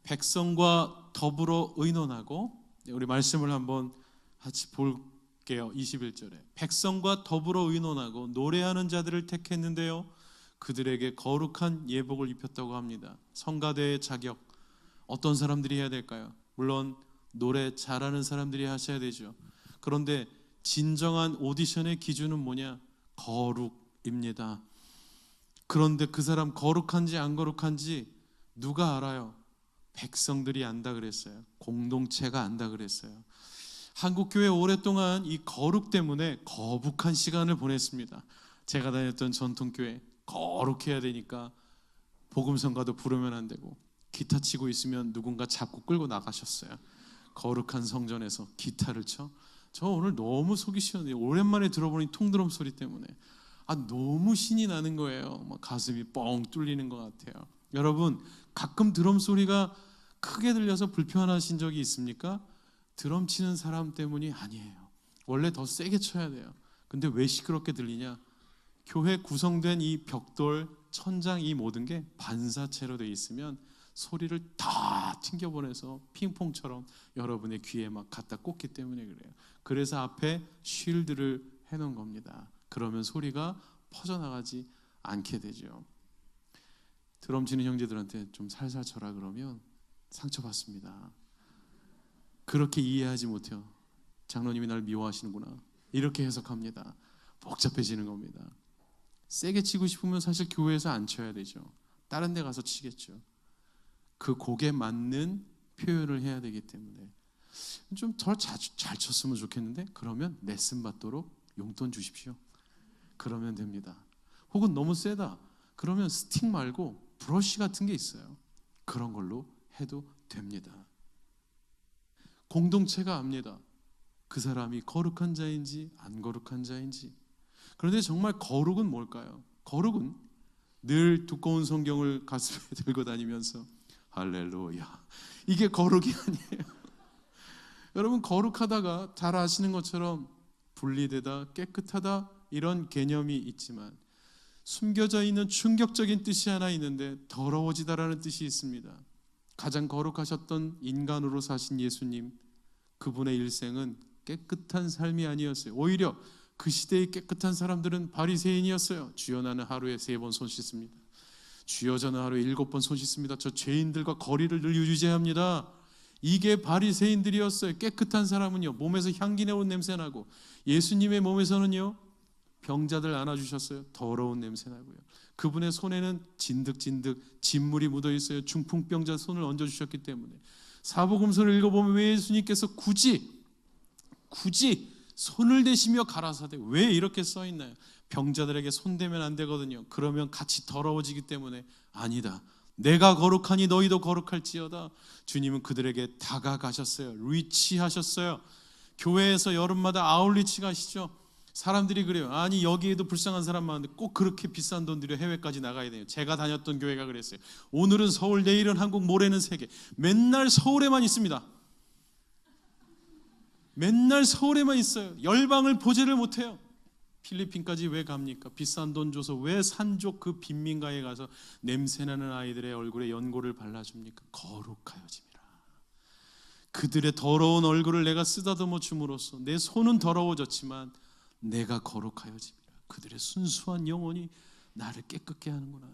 백성과 더불어 의논하고, 우리 말씀을 한번 같이 볼게요. 21절에 백성과 더불어 의논하고 노래하는 자들을 택했는데요, 그들에게 거룩한 예복을 입혔다고 합니다. 성가대의 자격, 어떤 사람들이 해야 될까요? 물론 노래 잘하는 사람들이 하셔야 되죠. 그런데 진정한 오디션의 기준은 뭐냐? 거룩입니다. 그런데 그 사람 거룩한지 안 거룩한지 누가 알아요? 백성들이 안다 그랬어요. 공동체가 안다 그랬어요. 한국교회 오랫동안 이 거룩 때문에 거북한 시간을 보냈습니다. 제가 다녔던 전통교회 거룩해야 되니까 복음성가도 부르면 안 되고, 기타 치고 있으면 누군가 잡고 끌고 나가셨어요. 거룩한 성전에서 기타를 쳐? 저 오늘 너무 속이 시원해요. 오랜만에 들어보니 통드럼 소리 때문에 너무 신이 나는 거예요. 막 가슴이 뻥 뚫리는 것 같아요. 여러분, 가끔 드럼 소리가 크게 들려서 불편하신 적이 있습니까? 드럼 치는 사람 때문이 아니에요. 원래 더 세게 쳐야 돼요. 근데 왜 시끄럽게 들리냐? 교회 구성된 이 벽돌, 천장, 이 모든 게 반사체로 되어 있으면 소리를 다 튕겨보내서 핑퐁처럼 여러분의 귀에 막 갖다 꽂기 때문에 그래요. 그래서 앞에 쉴드를 해놓은 겁니다. 그러면 소리가 퍼져나가지 않게 되죠. 드럼 치는 형제들한테 좀 살살 쳐라 그러면 상처받습니다. 그렇게 이해하지 못해요. 장로님이 날 미워하시는구나, 이렇게 해석합니다. 복잡해지는 겁니다. 세게 치고 싶으면 사실 교회에서 안 쳐야 되죠. 다른 데 가서 치겠죠. 그 곡에 맞는 표현을 해야 되기 때문에 좀 더 잘 쳤으면 좋겠는데, 그러면 레슨 받도록 용돈 주십시오. 그러면 됩니다. 혹은 너무 세다 그러면 스틱 말고 브러쉬 같은 게 있어요. 그런 걸로 해도 됩니다. 공동체가 압니다. 그 사람이 거룩한 자인지 안 거룩한 자인지. 그런데 정말 거룩은 뭘까요? 거룩은 늘 두꺼운 성경을 가슴에 들고 다니면서 할렐루야, 이게 거룩이 아니에요. 여러분, 거룩하다가 잘 아시는 것처럼 분리되다, 깨끗하다, 이런 개념이 있지만 숨겨져 있는 충격적인 뜻이 하나 있는데 더러워지다라는 뜻이 있습니다. 가장 거룩하셨던 인간으로 사신 예수님, 그분의 일생은 깨끗한 삶이 아니었어요. 오히려 그 시대의 깨끗한 사람들은 바리새인이었어요. 주여 나는 하루에 3번 손 씻습니다. 주여 저는 하루에 7번 손 씻습니다. 저 죄인들과 거리를 늘 유지합니다. 이게 바리새인들이었어요. 깨끗한 사람은요, 몸에서 향기 내온 냄새 나고, 예수님의 몸에서는요, 병자들 안아주셨어요. 더러운 냄새 나고요. 그분의 손에는 진득진득 진물이 묻어 있어요. 중풍병자 손을 얹어주셨기 때문에. 사복음서를 읽어보면 왜 예수님께서 굳이 손을 대시며 가라사대. 왜 이렇게 써 있나요? 병자들에게 손대면 안 되거든요. 그러면 같이 더러워지기 때문에. 아니다. 내가 거룩하니 너희도 거룩할지어다. 주님은 그들에게 다가가셨어요. 리치하셨어요. 교회에서 여름마다 아울리치가 하시죠. 사람들이 그래요. 아니 여기에도 불쌍한 사람 많은데 꼭 그렇게 비싼 돈 들여 해외까지 나가야 돼요. 제가 다녔던 교회가 그랬어요. 오늘은 서울, 내일은 한국, 모레는 세계. 맨날 서울에만 있습니다. 맨날 서울에만 있어요. 열방을 보지를 못해요. 필리핀까지 왜 갑니까? 비싼 돈 줘서 왜 산족 그 빈민가에 가서 냄새나는 아이들의 얼굴에 연고를 발라줍니까? 거룩하여짐이라. 그들의 더러운 얼굴을 내가 쓰다듬어 줌으로써 내 손은 더러워졌지만 내가 거룩하여짐이라. 그들의 순수한 영혼이 나를 깨끗게 하는구나.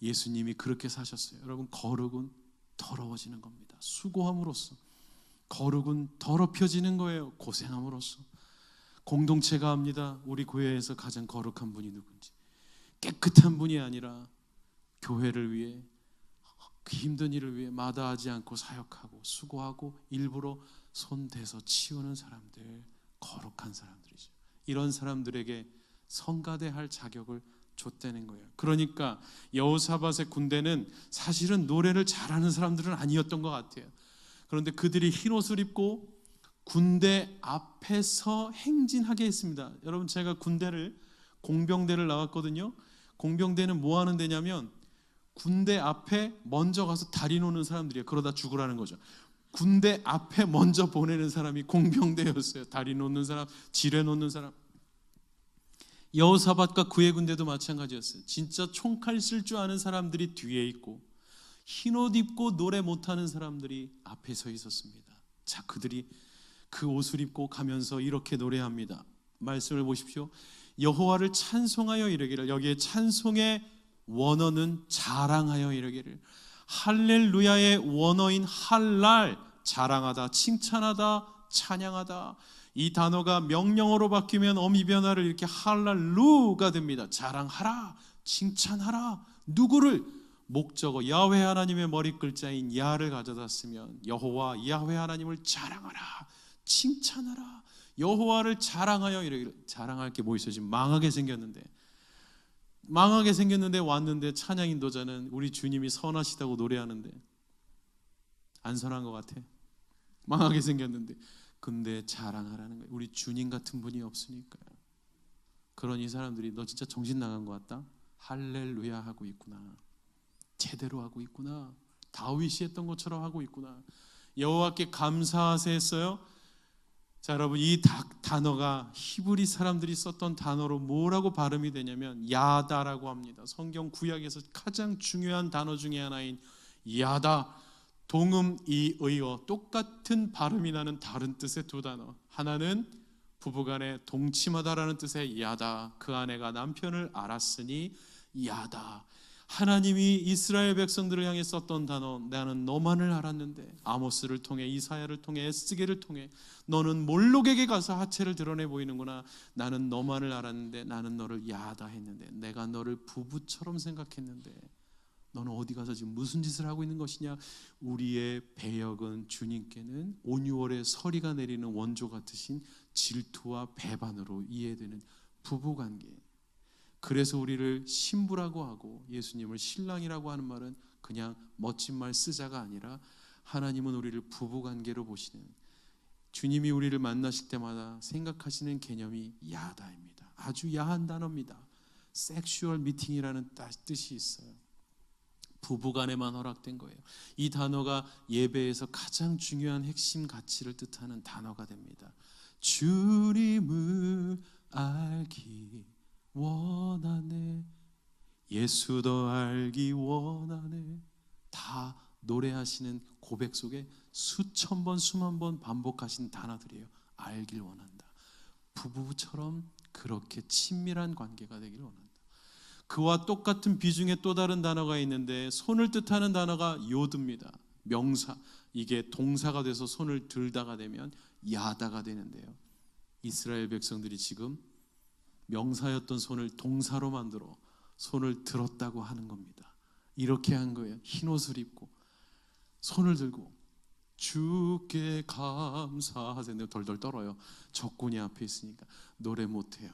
예수님이 그렇게 사셨어요. 여러분, 거룩은 더러워지는 겁니다. 수고함으로써. 거룩은 더럽혀지는 거예요. 고생함으로써. 공동체가 합니다. 우리 교회에서 가장 거룩한 분이 누군지. 깨끗한 분이 아니라 교회를 위해, 그 힘든 일을 위해 마다하지 않고 사역하고 수고하고 일부러 손 대서 치우는 사람들, 거룩한 사람들이죠. 이런 사람들에게 성가대할 자격을 줬다는 거예요. 그러니까 여호사밧의 군대는 사실은 노래를 잘하는 사람들은 아니었던 것 같아요. 그런데 그들이 흰 옷을 입고 군대 앞에서 행진하게 했습니다. 여러분, 제가 공병대를 나왔거든요. 공병대는 뭐 하는 데냐면 군대 앞에 먼저 가서 다리 놓는 사람들이에요. 그러다 죽으라는 거죠. 군대 앞에 먼저 보내는 사람이 공병대였어요. 다리 놓는 사람, 지뢰 놓는 사람. 여호사밧과 그의 군대도 마찬가지였어요. 진짜 총칼 쓸 줄 아는 사람들이 뒤에 있고 흰옷 입고 노래 못하는 사람들이 앞에 서 있었습니다. 자, 그들이 그 옷을 입고 가면서 이렇게 노래합니다. 말씀을 보십시오. 여호와를 찬송하여 이르기를. 여기에 찬송의 원어는 자랑하여 이르기를. 할렐루야의 원어인 할랄, 자랑하다, 칭찬하다, 찬양하다. 이 단어가 명령어로 바뀌면 어미 변화를 이렇게 할랄루가 됩니다. 자랑하라, 칭찬하라. 누구를? 목적어 야훼 하나님의 머리 글자인 야를 가져다 쓰면 여호와 야훼 하나님을 자랑하라, 칭찬하라. 여호와를 자랑하여 이르기를. 자랑할 게 뭐 있어요? 지금 망하게 생겼는데 왔는데 찬양 인도자는 우리 주님이 선하시다고 노래하는데 안 선한 것 같아. 망하게 생겼는데. 근데 자랑하라는 거예요. 우리 주님 같은 분이 없으니까요. 그러니 사람들이 너 진짜 정신 나간 것 같다. 할렐루야 하고 있구나. 제대로 하고 있구나. 다윗이 했던 것처럼 하고 있구나. 여호와께 감사하세 했어요. 자, 여러분, 이 단어가 히브리 사람들이 썼던 단어로 뭐라고 발음이 되냐면 야다라고 합니다. 성경 구약에서 가장 중요한 단어 중에 하나인 야다. 동음 이의어 똑같은 발음이 나는 다른 뜻의 두 단어. 하나는 부부간에 동침하다라는 뜻의 야다. 그 아내가 남편을 알았으니 야다. 하나님이 이스라엘 백성들을 향해 썼던 단어, 나는 너만을 알았는데. 아모스를 통해, 이사야를 통해, 에스겔을 통해 너는 몰록에게 가서 하체를 드러내 보이는구나. 나는 너만을 알았는데 나는 너를 야다 했는데, 내가 너를 부부처럼 생각했는데 너는 어디 가서 지금 무슨 짓을 하고 있는 것이냐. 우리의 배역은 주님께는 온유월의 서리가 내리는 원조 같으신 질투와 배반으로 이해되는 부부관계. 그래서 우리를 신부라고 하고 예수님을 신랑이라고 하는 말은 그냥 멋진 말 쓰자가 아니라 하나님은 우리를 부부관계로 보시는, 주님이 우리를 만나실 때마다 생각하시는 개념이 야다입니다. 아주 야한 단어입니다. 섹슈얼 미팅이라는 뜻이 있어요. 부부간에만 허락된 거예요. 이 단어가 예배에서 가장 중요한 핵심 가치를 뜻하는 단어가 됩니다. 주님을 알기 원하네, 예수 더 알기 원하네. 다 노래하시는 고백 속에 수천 번 수만 번 반복하신 단어들이에요. 알길 원한다. 부부처럼 그렇게 친밀한 관계가 되기를 원한다. 그와 똑같은 비중의 또 다른 단어가 있는데 손을 뜻하는 단어가 요드입니다. 명사, 이게 동사가 돼서 손을 들다가 되면 야다가 되는데요. 이스라엘 백성들이 지금 명사였던 손을 동사로 만들어 손을 들었다고 하는 겁니다. 이렇게 한 거예요. 흰 옷을 입고 손을 들고 주께 감사하세요. 덜덜 떨어요. 적군이 앞에 있으니까 노래 못해요.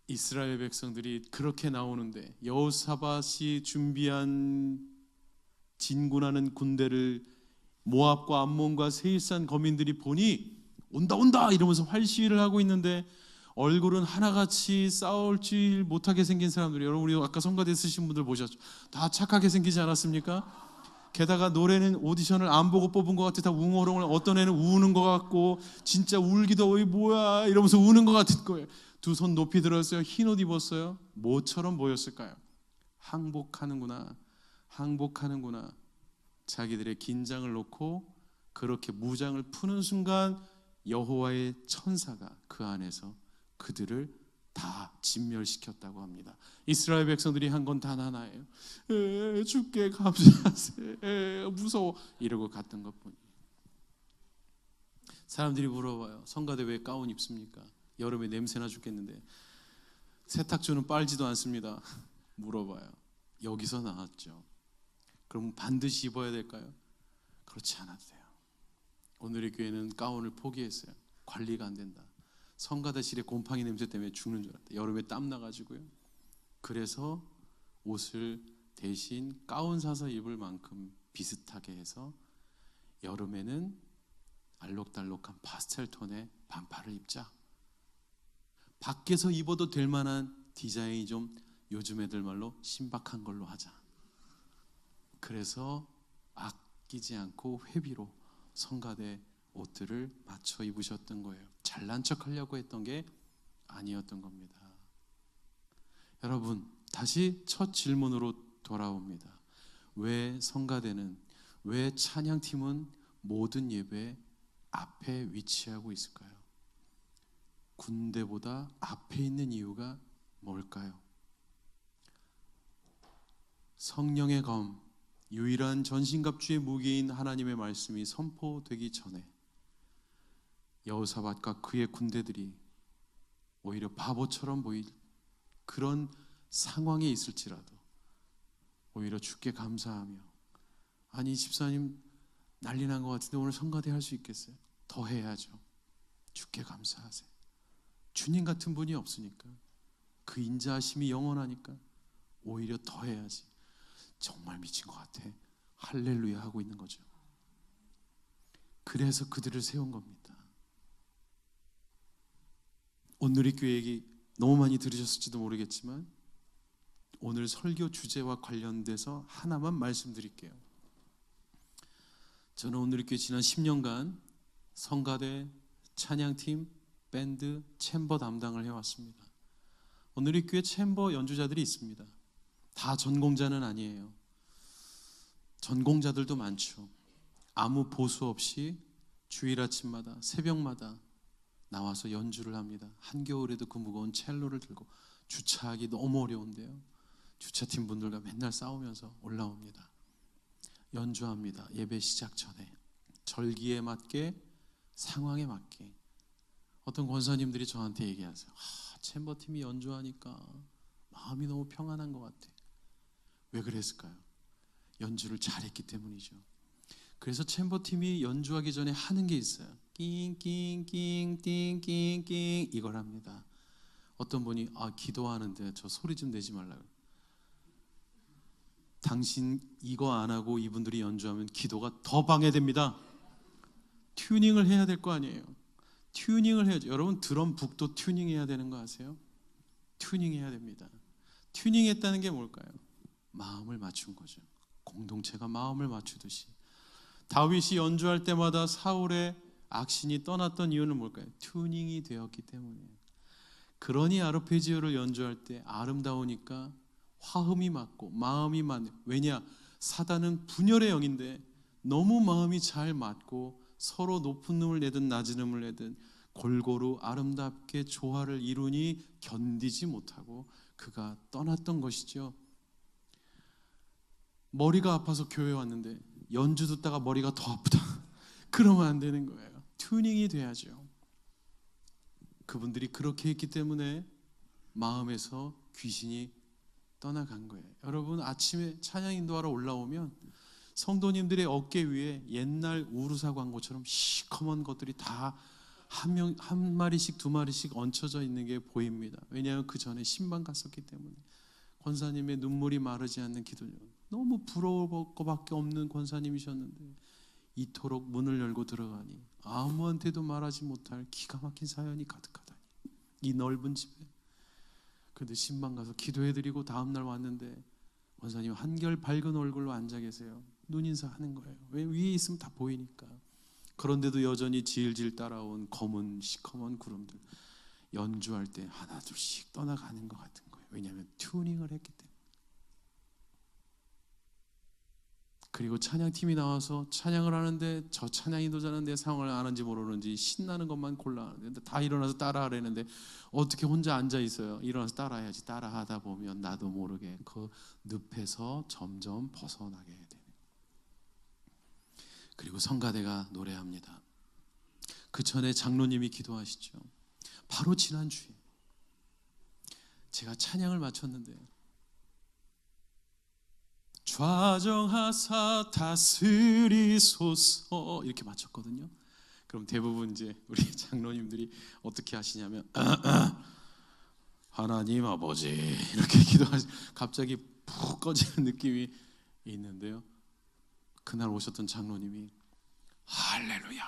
이스라엘 백성들이 그렇게 나오는데 여호사밧이 준비한 진군하는 군대를 모압과 암몬과 세일산 거민들이 보니 온다 온다 이러면서 활시위를 하고 있는데 얼굴은 하나같이 싸울지 못하게 생긴 사람들이, 여러분 우리 아까 성가대 쓰신 분들 보셨죠? 다 착하게 생기지 않았습니까? 게다가 노래는 오디션을 안 보고 뽑은 것 같아. 다 웅얼웅얼. 어떤 애는 우는 것 같고 진짜 울기도 어이 뭐야 이러면서 우는 것 같은 거예요. 두 손 높이 들었어요. 흰 옷 입었어요. 뭐처럼 보였을까요? 항복하는구나, 항복하는구나. 자기들의 긴장을 놓고 그렇게 무장을 푸는 순간 여호와의 천사가 그 안에서 그들을 다 진멸시켰다고 합니다. 이스라엘 백성들이 한 건 단 하나예요. 주께 감사하세요. 무서워 이러고 갔던 것뿐이에요. 사람들이 물어봐요. 성가대 왜 가운 입습니까? 여름에 냄새나 죽겠는데. 세탁조는 빨지도 않습니다. 물어봐요. 여기서 나왔죠. 그럼 반드시 입어야 될까요? 그렇지 않아도 돼요. 오늘의 교회는 가운을 포기했어요. 관리가 안 된다. 성가대실에 곰팡이 냄새 때문에 죽는 줄 알았다. 여름에 땀 나가지고요. 그래서 옷을 대신 가운 사서 입을 만큼 비슷하게 해서 여름에는 알록달록한 파스텔 톤의 반팔을 입자. 밖에서 입어도 될 만한 디자인이 좀 요즘 애들 말로 신박한 걸로 하자. 그래서 아끼지 않고 회비로 성가대 옷들을 맞춰 입으셨던 거예요. 잘난 척 하려고 했던 게 아니었던 겁니다. 여러분, 다시 첫 질문으로 돌아옵니다. 왜 성가대는, 왜 찬양팀은 모든 예배 앞에 위치하고 있을까요? 군대보다 앞에 있는 이유가 뭘까요? 성령의 검, 유일한 전신갑주의 무기인 하나님의 말씀이 선포되기 전에 여호사밧과 그의 군대들이 오히려 바보처럼 보일 그런 상황에 있을지라도 오히려 주께 감사하며, 아니 집사님 난리 난 것 같은데 오늘 성가대 할 수 있겠어요? 더 해야죠. 주께 감사하세요. 주님 같은 분이 없으니까, 그 인자하심이 영원하니까 오히려 더 해야지. 정말 미친 것 같아. 할렐루야 하고 있는 거죠. 그래서 그들을 세운 겁니다. 오늘의 교회 얘기 너무 많이 들으셨을지도 모르겠지만 오늘 설교 주제와 관련돼서 하나만 말씀드릴게요. 저는 오늘의 교회 지난 10년간 성가대, 찬양팀, 밴드, 챔버 담당을 해왔습니다. 오늘의 교회 챔버 연주자들이 있습니다. 다 전공자는 아니에요. 전공자들도 많죠. 아무 보수 없이 주일 아침마다 새벽마다 나와서 연주를 합니다. 한겨울에도 그 무거운 첼로를 들고. 주차하기 너무 어려운데요. 주차팀 분들과 맨날 싸우면서 올라옵니다. 연주합니다. 예배 시작 전에 절기에 맞게, 상황에 맞게. 어떤 권사님들이 저한테 얘기하세요. 챔버팀이 연주하니까 마음이 너무 평안한 것 같아. 왜 그랬을까요? 연주를 잘했기 때문이죠. 그래서 챔버팀이 연주하기 전에 하는 게 있어요. 낑낑낑띵낑낑 이걸 합니다. 어떤 분이 기도하는데 저 소리 좀 내지 말라고. 당신 이거 안 하고 이분들이 연주하면 기도가 더 방해됩니다. 튜닝을 해야 될 거 아니에요. 튜닝을 해야죠. 여러분 드럼 북도 튜닝해야 되는 거 아세요? 튜닝해야 됩니다. 튜닝했다는 게 뭘까요? 마음을 맞춘 거죠. 공동체가 마음을 맞추듯이. 다윗이 연주할 때마다 사울의 악신이 떠났던 이유는 뭘까요? 튜닝이 되었기 때문이에요. 그러니 아르페지오를 연주할 때 아름다우니까 화음이 맞고 마음이 맞는. 왜냐? 사단은 분열의 영인데 너무 마음이 잘 맞고 서로 높은 음을 내든 낮은 음을 내든 골고루 아름답게 조화를 이루니 견디지 못하고 그가 떠났던 것이죠. 머리가 아파서 교회 왔는데 연주 듣다가 머리가 더 아프다. 그러면 안 되는 거예요. 튜닝이 돼야죠. 그분들이 그렇게 했기 때문에 마음에서 귀신이 떠나간 거예요. 여러분 아침에 찬양 인도하러 올라오면 성도님들의 어깨 위에 옛날 우루사 광고처럼 시커먼 것들이 다 한 마리씩 두 마리씩 얹혀져 있는 게 보입니다. 왜냐하면 그 전에 신방 갔었기 때문에. 권사님의 눈물이 마르지 않는 기도, 너무 부러울 것밖에 없는 권사님이셨는데 이토록 문을 열고 들어가니 아무한테도 말하지 못할 기가 막힌 사연이 가득하다니, 이 넓은 집에. 그런데 신방 가서 기도해드리고 다음날 왔는데 권사님 한결 밝은 얼굴로 앉아 계세요. 눈인사하는 거예요. 왜? 위에 있으면 다 보이니까. 그런데도 여전히 질질 따라온 검은 시커먼 구름들, 연주할 때 하나 둘씩 떠나가는 것 같은 거예요. 왜냐하면 튜닝을 했기 때문에. 그리고 찬양팀이 나와서 찬양을 하는데 저 찬양이 더 잘하는데 상황을 아는지 모르는지 신나는 것만 골라하는데 다 일어나서 따라하려는데 어떻게 혼자 앉아 있어요. 일어나서 따라해야지. 따라하다 보면 나도 모르게 그 늪에서 점점 벗어나게 되는. 그리고 성가대가 노래합니다. 그 전에 장로님이 기도하시죠. 바로 지난주에 제가 찬양을 마쳤는데 좌정하사 다스리소서 이렇게 마쳤거든요. 그럼 대부분 이제 우리 장로님들이 어떻게 하시냐면 하나님 아버지 이렇게 기도하시, 갑자기 푹 꺼지는 느낌이 있는데요. 그날 오셨던 장로님이 할렐루야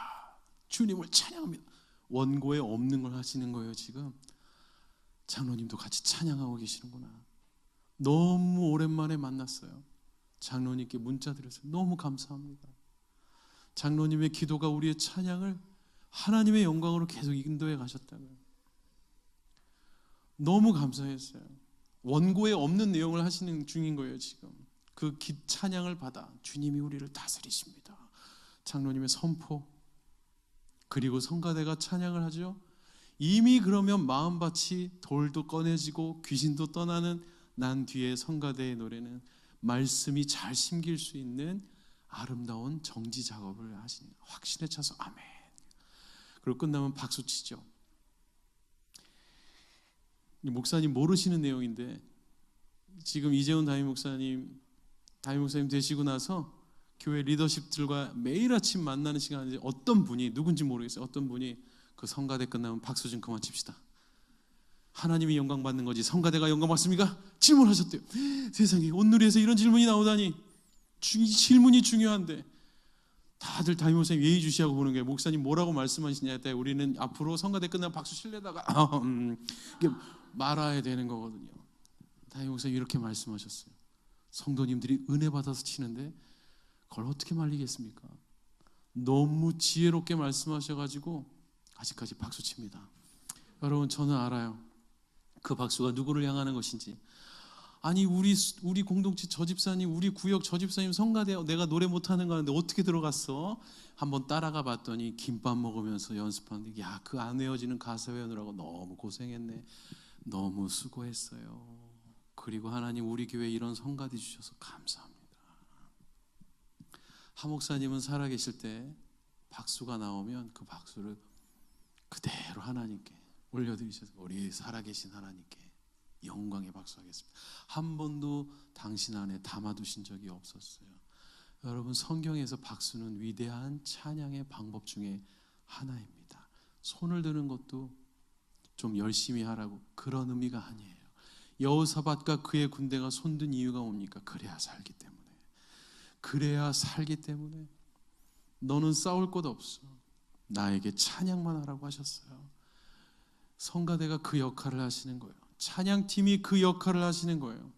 주님을 찬양합니다. 원고에 없는 걸 하시는 거예요. 지금 장로님도 같이 찬양하고 계시는구나. 너무 오랜만에 만났어요. 장로님께 문자 드렸어요. 너무 감사합니다. 장로님의 기도가 우리의 찬양을 하나님의 영광으로 계속 인도해 가셨다고요. 너무 감사했어요. 원고에 없는 내용을 하시는 중인 거예요. 지금 그 찬양을 받아 주님이 우리를 다스리십니다. 장로님의 선포, 그리고 성가대가 찬양을 하죠. 이미 그러면 마음밭이 돌도 꺼내지고 귀신도 떠나는 난 뒤에 성가대의 노래는 말씀이 잘 심길 수 있는 아름다운 정지 작업을 하시는, 확신에 차서 아멘. 그리고 끝나면 박수 치죠. 목사님 모르시는 내용인데 지금 이재훈 담임 목사님 되시고 나서 교회 리더십들과 매일 아침 만나는 시간에 어떤 분이, 누군지 모르겠어요. 어떤 분이 그 성가대 끝나면 박수 좀 그만 칩시다. 하나님이 영광 받는 거지 성가대가 영광 받습니까? 질문하셨대요. 세상에 온누리에서 이런 질문이 나오다니. 질문이 중요한데 다들 담임 목사님 예의주시하고 보는 거예요. 목사님 뭐라고 말씀하시냐 때 우리는 앞으로 성가대 끝나면 박수 칠려다가 말아야 되는 거거든요. 담임 목사님 이렇게 말씀하셨어요. 성도님들이 은혜 받아서 치는데 그걸 어떻게 말리겠습니까? 너무 지혜롭게 말씀하셔가지고 아직까지 박수 칩니다. 여러분 저는 알아요. 그 박수가 누구를 향하는 것인지. 아니 우리 공동체 저 집사님, 우리 구역 저 집사님 성가대 내가 노래 못하는 거 하는데 어떻게 들어갔어? 한번 따라가 봤더니 김밥 먹으면서 연습하는데 야, 그 안 외워지는 가사 외우느라고 너무 고생했네. 너무 수고했어요. 그리고 하나님 우리 교회에 이런 성가대 주셔서 감사합니다. 하 목사님은 살아계실 때 박수가 나오면 그 박수를 그대로 하나님께 올려드리셔서 우리 살아계신 하나님께 영광의 박수하겠습니다. 한 번도 당신 안에 담아두신 적이 없었어요. 여러분 성경에서 박수는 위대한 찬양의 방법 중에 하나입니다. 손을 드는 것도 좀 열심히 하라고 그런 의미가 아니에요. 여호사밧과 그의 군대가 손든 이유가 뭡니까? 그래야 살기 때문에. 그래야 살기 때문에. 너는 싸울 것 없어. 나에게 찬양만 하라고 하셨어요. 성가대가 그 역할을 하시는 거예요. 찬양팀이 그 역할을 하시는 거예요.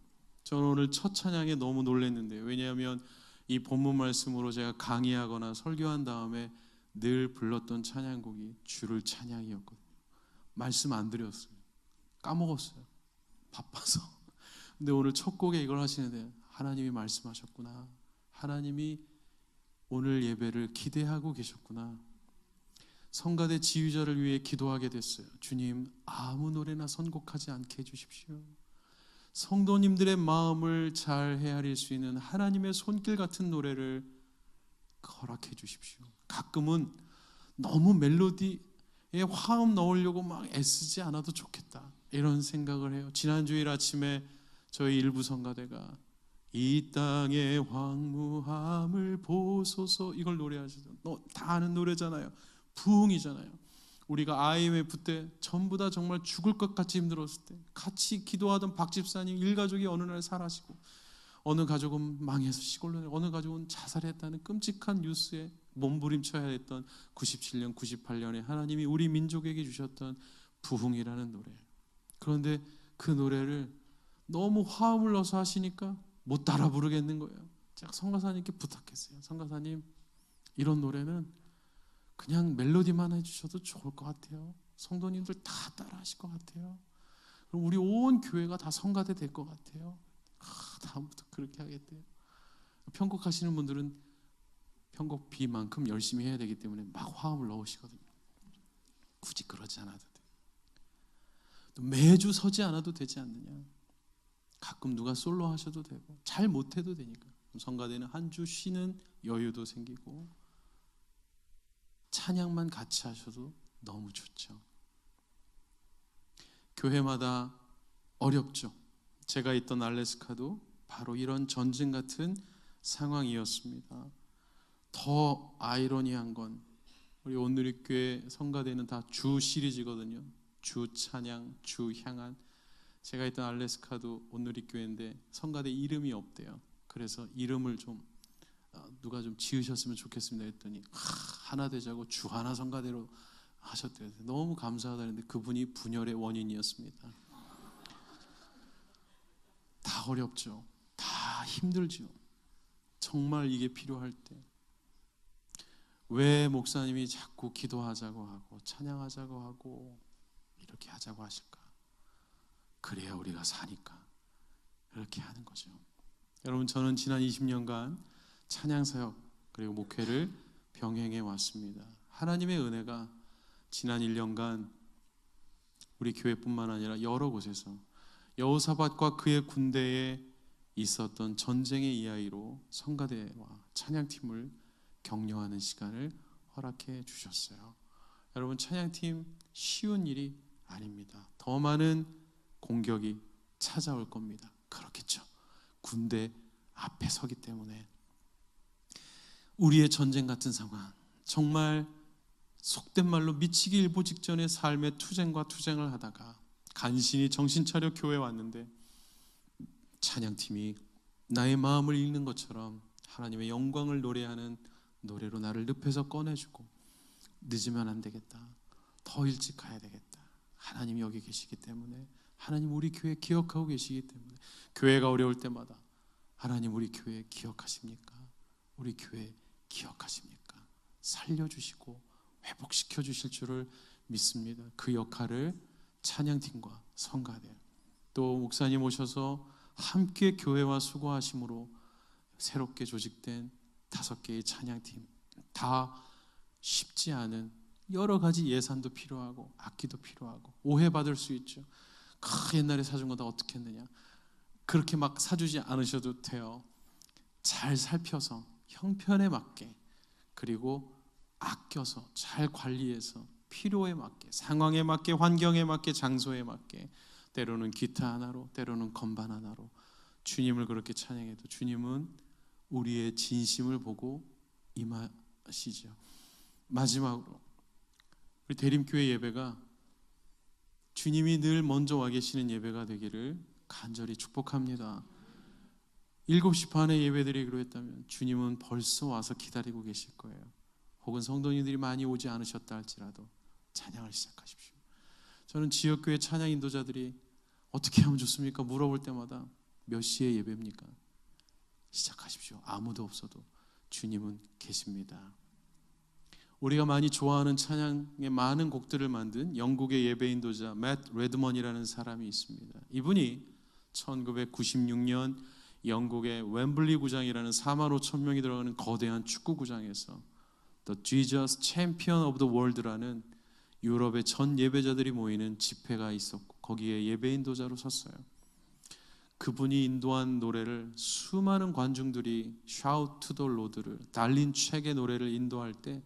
저는 오늘 첫 찬양에 너무 놀랐는데요. 왜냐하면 이 본문 말씀으로 제가 강의하거나 설교한 다음에 늘 불렀던 찬양곡이 주를 찬양이었거든요. 말씀 안 드렸어요. 까먹었어요. 바빠서. 근데 오늘 첫 곡에 이걸 하시는데 하나님이 말씀하셨구나. 하나님이 오늘 예배를 기대하고 계셨구나. 성가대 지휘자를 위해 기도하게 됐어요. 주님, 아무 노래나 선곡하지 않게 해주십시오. 성도님들의 마음을 잘 헤아릴 수 있는 하나님의 손길 같은 노래를 허락해 주십시오. 가끔은 너무 멜로디에 화음 넣으려고 막 애쓰지 않아도 좋겠다 이런 생각을 해요. 지난 주일 아침에 저희 일부 성가대가 이 땅의 황무함을 보소서. 이걸 노래하시죠. 다 아는 노래잖아요. 부흥이잖아요. 우리가 IMF 때 전부 다 정말 죽을 것 같이 힘들었을 때 같이 기도하던 박 집사님 일가족이 어느 날 사라지고, 어느 가족은 망해서 시골로 내려, 어느 가족은 자살했다는 끔찍한 뉴스에 몸부림쳐야 했던 97년, 98년에 하나님이 우리 민족에게 주셨던 부흥이라는 노래. 그런데 그 노래를 너무 화음을 넣어서 하시니까 못 따라 부르겠는 거예요. 제가 성가사님께 부탁했어요. 성가사님, 이런 노래는 그냥 멜로디만 해주셔도 좋을 것 같아요. 성도님들 다 따라 하실 것 같아요. 그럼 우리 온 교회가 다 성가대 될 것 같아요. 다음부터 그렇게 하겠대요. 편곡하시는 분들은 편곡비만큼 열심히 해야 되기 때문에 막 화음을 넣으시거든요. 굳이 그러지 않아도 돼요. 또 매주 서지 않아도 되지 않느냐. 가끔 누가 솔로 하셔도 되고, 잘 못해도 되니까. 성가대는 한 주 쉬는 여유도 생기고, 찬양만 같이 하셔도 너무 좋죠. 교회마다 어렵죠. 제가 있던 알래스카도 바로 이런 전쟁 같은 상황이었습니다. 더 아이러니한 건 우리 온누리교회 성가대는 다 주 시리즈거든요. 주 찬양, 주 향한. 제가 있던 알래스카도 온누리교회인데 성가대 이름이 없대요. 그래서 이름을 좀 누가 좀 지으셨으면 좋겠습니다 했더니 하나 되자고 주 하나 성가대로 하셨대요. 너무 감사하다는데 그분이 분열의 원인이었습니다. 다 어렵죠. 다 힘들죠. 정말 이게 필요할 때 왜 목사님이 자꾸 기도하자고 하고 찬양하자고 하고 이렇게 하자고 하실까? 그래야 우리가 사니까 그렇게 하는 거죠. 여러분, 저는 지난 20년간 찬양사역 그리고 목회를 병행해 왔습니다. 하나님의 은혜가 지난 1년간 우리 교회뿐만 아니라 여러 곳에서 여호사밧과 그의 군대에 있었던 전쟁의 이야기로 성가대와 찬양팀을 격려하는 시간을 허락해 주셨어요. 여러분, 찬양팀 쉬운 일이 아닙니다. 더 많은 공격이 찾아올 겁니다. 그렇겠죠. 군대 앞에 서기 때문에. 우리의 전쟁 같은 상황, 정말 속된 말로 미치기 일보 직전의 삶의 투쟁과 투쟁을 하다가 간신히 정신 차려 교회에 왔는데 찬양팀이 나의 마음을 읽는 것처럼 하나님의 영광을 노래하는 노래로 나를 늪에서 꺼내주고, 늦으면 안 되겠다, 더 일찍 가야 되겠다, 하나님이 여기 계시기 때문에, 하나님 우리 교회 기억하고 계시기 때문에, 교회가 어려울 때마다 하나님 우리 교회 기억하십니까? 우리 교회 기억하십니까? 살려주시고 회복시켜 주실 줄을 믿습니다. 그 역할을 찬양팀과 성가대, 또 목사님 오셔서 함께 교회와 수고하심으로 새롭게 조직된 5개의 찬양팀, 다 쉽지 않은 여러 가지 예산도 필요하고 악기도 필요하고 오해받을 수 있죠. 옛날에 사준 거 다 어떻게 했느냐, 그렇게 막 사주지 않으셔도 돼요. 잘 살펴서 형편에 맞게, 그리고 아껴서 잘 관리해서 필요에 맞게, 상황에 맞게, 환경에 맞게, 장소에 맞게, 때로는 기타 하나로, 때로는 건반 하나로 주님을 그렇게 찬양해도 주님은 우리의 진심을 보고 임하시죠. 마지막으로 우리 대림교회 예배가 주님이 늘 먼저 와 계시는 예배가 되기를 간절히 축복합니다. 7시 반에 예배드리기로 했다면 주님은 벌써 와서 기다리고 계실 거예요. 혹은 성도님들이 많이 오지 않으셨다 할지라도 찬양을 시작하십시오. 저는 지역교회 찬양 인도자들이 어떻게 하면 좋습니까? 물어볼 때마다 몇 시에 예배입니까? 시작하십시오. 아무도 없어도 주님은 계십니다. 우리가 많이 좋아하는 찬양의 많은 곡들을 만든 영국의 예배 인도자 맷 레드먼이라는 사람이 있습니다. 이분이 1996년 영국의 웸블리 구장이라는 4만 5천 명이 들어가는 거대한 축구구장에서 The Jesus Champion of the World라는 유럽의 전 예배자들이 모이는 집회가 있었고 거기에 예배 인도자로 섰어요. 그분이 인도한 노래를 수많은 관중들이 Shout to the Lord를, 달린 책의 노래를 인도할 때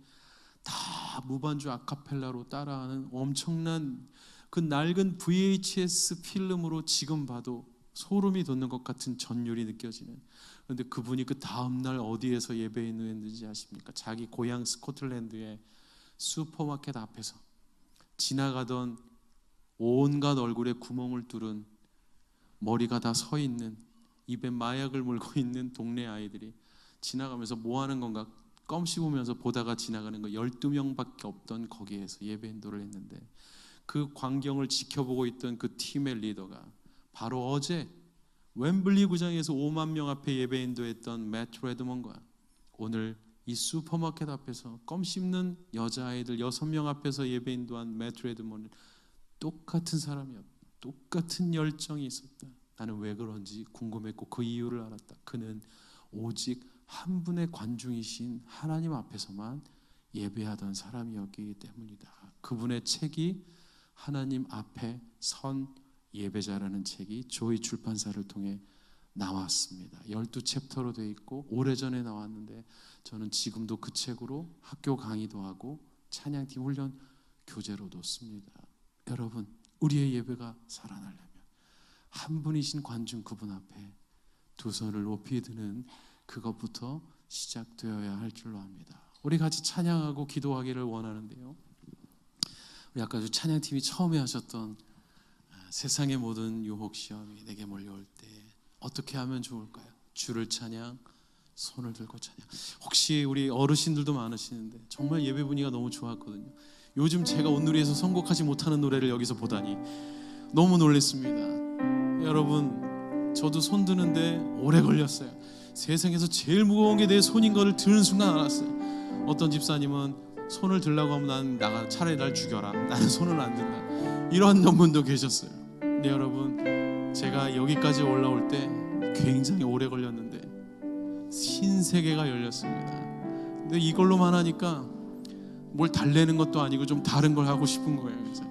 다 무반주 아카펠라로 따라하는 엄청난 그 낡은 VHS 필름으로 지금 봐도 소름이 돋는 것 같은 전율이 느껴지는. 그런데 그분이 그 다음날 어디에서 예배했는지 아십니까? 자기 고향 스코틀랜드의 슈퍼마켓 앞에서 지나가던 온갖 얼굴에 구멍을 뚫은, 머리가 다 서 있는, 입에 마약을 물고 있는 동네 아이들이 지나가면서 뭐 하는 건가 껌 씹으면서 보다가 지나가는 거 12명밖에 없던 거기에서 예배 인도를 했는데, 그 광경을 지켜보고 있던 그 팀의 리더가 바로 어제 웸블리 구장에서 5만 명 앞에 예배 인도했던 매트 레드먼과 오늘 이 슈퍼마켓 앞에서 껌 씹는 여자아이들 6명 앞에서 예배 인도한 매트 레드먼은 똑같은 사람이었다. 똑같은 열정이 있었다. 나는 왜 그런지 궁금했고 그 이유를 알았다. 그는 오직 한 분의 관중이신 하나님 앞에서만 예배하던 사람이었기 때문이다. 그분의 책이 하나님 앞에 선 예배자라는 책이 조이 출판사를 통해 나왔습니다. 12챕터로 되어 있고 오래전에 나왔는데 저는 지금도 그 책으로 학교 강의도 하고 찬양팀 훈련 교재로도 씁니다. 여러분, 우리의 예배가 살아나려면 한 분이신 관중 그분 앞에 두 손을 높이 드는 그것부터 시작되어야 할 줄로 압니다. 우리 같이 찬양하고 기도하기를 원하는데요, 우리 아까 찬양팀이 처음에 하셨던 세상의 모든 유혹 시험이 내게 몰려올 때 어떻게 하면 좋을까요? 주를 찬양, 손을 들고 찬양. 혹시 우리 어르신들도 많으시는데 정말 예배 분위기가 너무 좋았거든요. 요즘 제가 온누리에서 선곡하지 못하는 노래를 여기서 보다니 너무 놀랐습니다. 여러분, 저도 손 드는데 오래 걸렸어요. 세상에서 제일 무거운 게 내 손인 거를 드는 순간 알았어요. 어떤 집사님은 손을 들라고 하면 차라리 날 죽여라, 나는 손을 안 든다, 이런 분도 계셨어요. 근데 여러분, 제가 여기까지 올라올 때 굉장히 오래 걸렸는데 신세계가 열렸습니다. 근데 이걸로만 하니까 뭘 달래는 것도 아니고 좀 다른 걸 하고 싶은 거예요. 그래서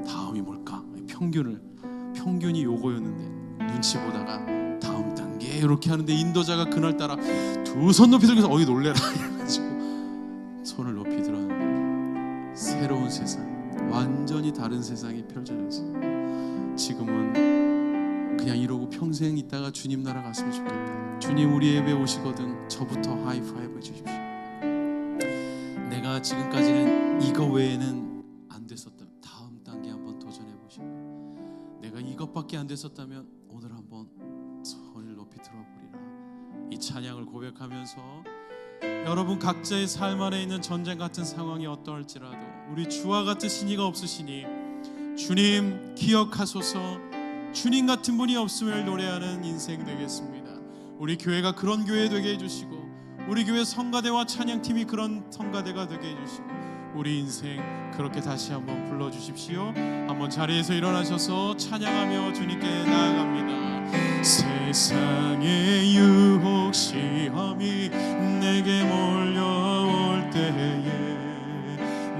다음이 뭘까? 평균이 요거였는데 눈치 보다가 다음 단계 이렇게 하는데 인도자가 그날따라 두 손 높이 들고서 어이 놀래라 이래가지고 손을 높이 들었는데 새로운 세상, 완전히 다른 세상이 펼쳐졌어요. 지금은 그냥 이러고 평생 있다가 주님 나라 갔으면 좋겠다. 주님, 우리 예배 오시거든 저부터 하이파이브 해주십시오. 내가 지금까지는 이거 외에는 안 됐었다면 다음 단계 한번 도전해 보시고, 내가 이것밖에 안 됐었다면 오늘 한번 손을 높이 들어보리라. 이 찬양을 고백하면서 여러분 각자의 삶 안에 있는 전쟁 같은 상황이 어떠할지라도 우리 주와 같으신 이가 없으시니 주님 기억하소서, 주님 같은 분이 없음을 노래하는 인생 되겠습니다. 우리 교회가 그런 교회 되게 해주시고, 우리 교회 성가대와 찬양팀이 그런 성가대가 되게 해주시고, 우리 인생 그렇게 다시 한번 불러주십시오. 한번 자리에서 일어나셔서 찬양하며 주님께 나아갑니다. 세상의 유혹 시험이 내게 몰려올 때에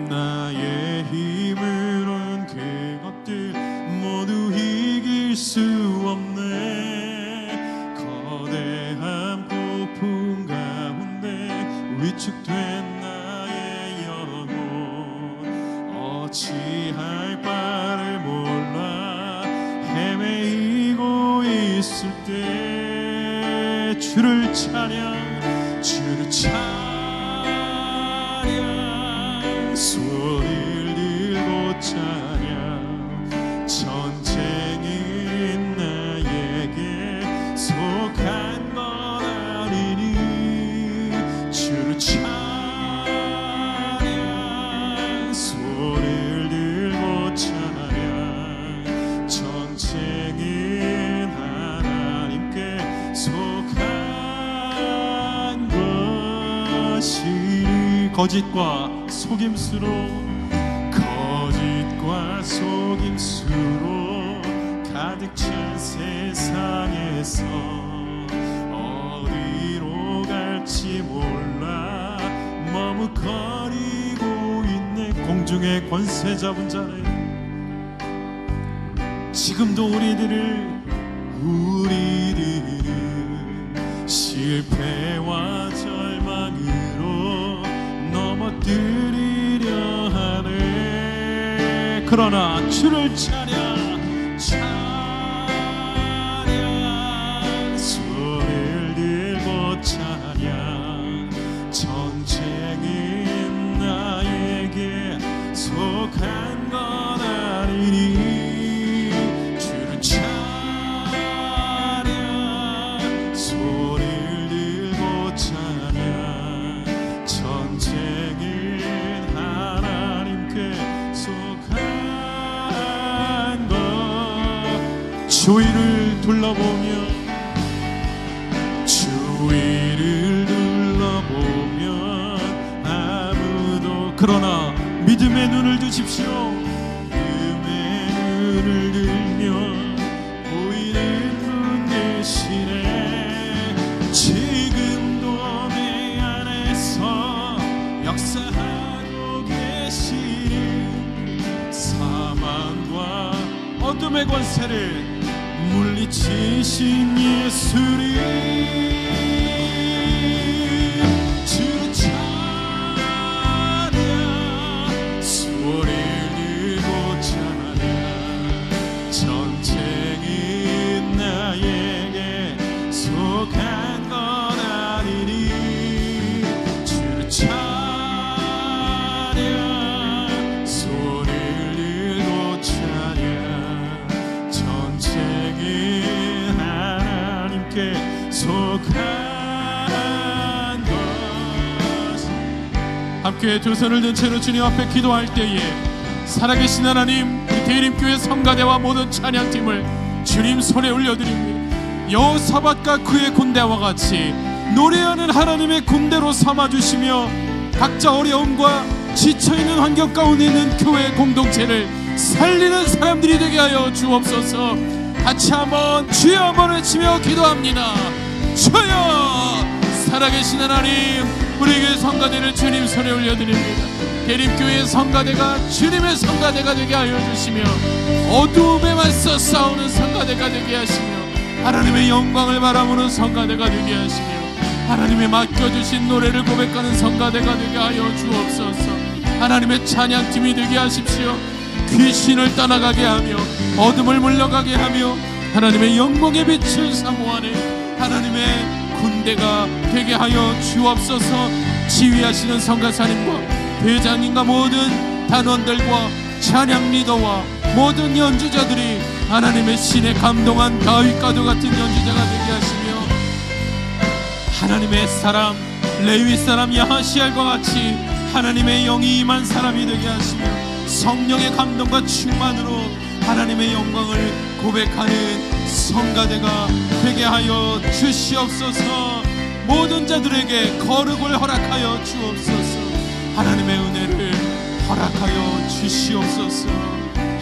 나의 힘으론 그것들 모두 이길 수 없네. 거대한 폭풍 가운데 위축된 나의 영혼 어찌할 바를 몰라 헤매이고 있을 때 주를 찬양, 주를 찬양, 손을 들고 찬양. 전쟁인 나에게 속한 건 아니니 주를 찬양, 손을 들고 찬양. 전쟁인 하나님께 속한 것이 거짓과 속임수로 가득 찬 세상에서 어디로 갈지 몰라 머뭇거리고 있는 공중의 권세 잡은 자네, 지금도 우리들을 실패와 절망으로 넘어뜨리려 하네. 그러나 주를 찬양, 찬양, 주위를 둘러보며 주위를 둘러보면 아무도 그러나 믿음의 눈을 두십시오. 믿음의 눈을 들면 보이는 분 계시네. 지금도 내 안에서 역사하고 계시는 사망과 어둠의 권세를 물리치신 예수님, 주를 찬양, 소리를 들고 찬양. 전쟁이 나에게 속한 건 아니니 주를 찬양, 소리를 들고 찬양. 전쟁이 하나님께 속한 것. 함께 두 손을 든 채로 주님 앞에 기도할 때에 살아계신 하나님, 우리 대림교회 성가대와 모든 찬양팀을 주님 손에 올려드립니다. 여호사밧과 그의 군대와 같이 노래하는 하나님의 군대로 삼아주시며 각자 어려움과 지쳐있는 환경 가운데 있는 교회 공동체를 살리는 사람들이 되게 하여 주옵소서. 같이 한번 주여 한번 외치며 기도합니다. 주여! 살아계신 하나님, 우리 교회 성가대를 주님 손에 올려드립니다. 대림교회 성가대가 주님의 성가대가 되게 하여 주시며 어두움에 맞서 싸우는 성가대가 되게 하시며 하나님의 영광을 바라보는 성가대가 되게 하시며 하나님의 맡겨주신 노래를 고백하는 성가대가 되게 하여 주옵소서. 하나님의 찬양팀이 되게 하십시오. 귀신을 떠나가게 하며 어둠을 물러가게 하며 하나님의 영광의 빛을 사모하는 하나님의 군대가 되게 하여 주옵소서. 지휘하시는 성가사님과 대장님과 모든 단원들과 찬양 리더와 모든 연주자들이 하나님의 신에 감동한 다윗과도 같은 연주자가 되게 하시며 하나님의 사람 레위 사람 야하시엘과 같이 하나님의 영이 임한 사람이 되게 하시며 성령의 감동과 충만으로 하나님의 영광을 고백하는 성가대가 되게 하여 주시옵소서. 모든 자들에게 거룩을 허락하여 주옵소서. 하나님의 은혜를 허락하여 주시옵소서.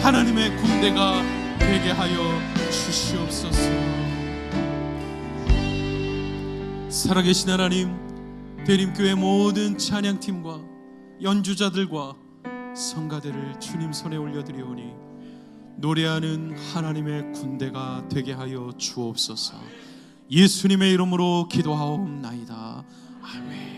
하나님의 군대가 되게 하여 주시옵소서. 살아계신 하나님, 대림교회 모든 찬양팀과 연주자들과 성가대를 주님 손에 올려드리오니 노래하는 하나님의 군대가 되게 하여 주옵소서. 예수님의 이름으로 기도하옵나이다. 아멘.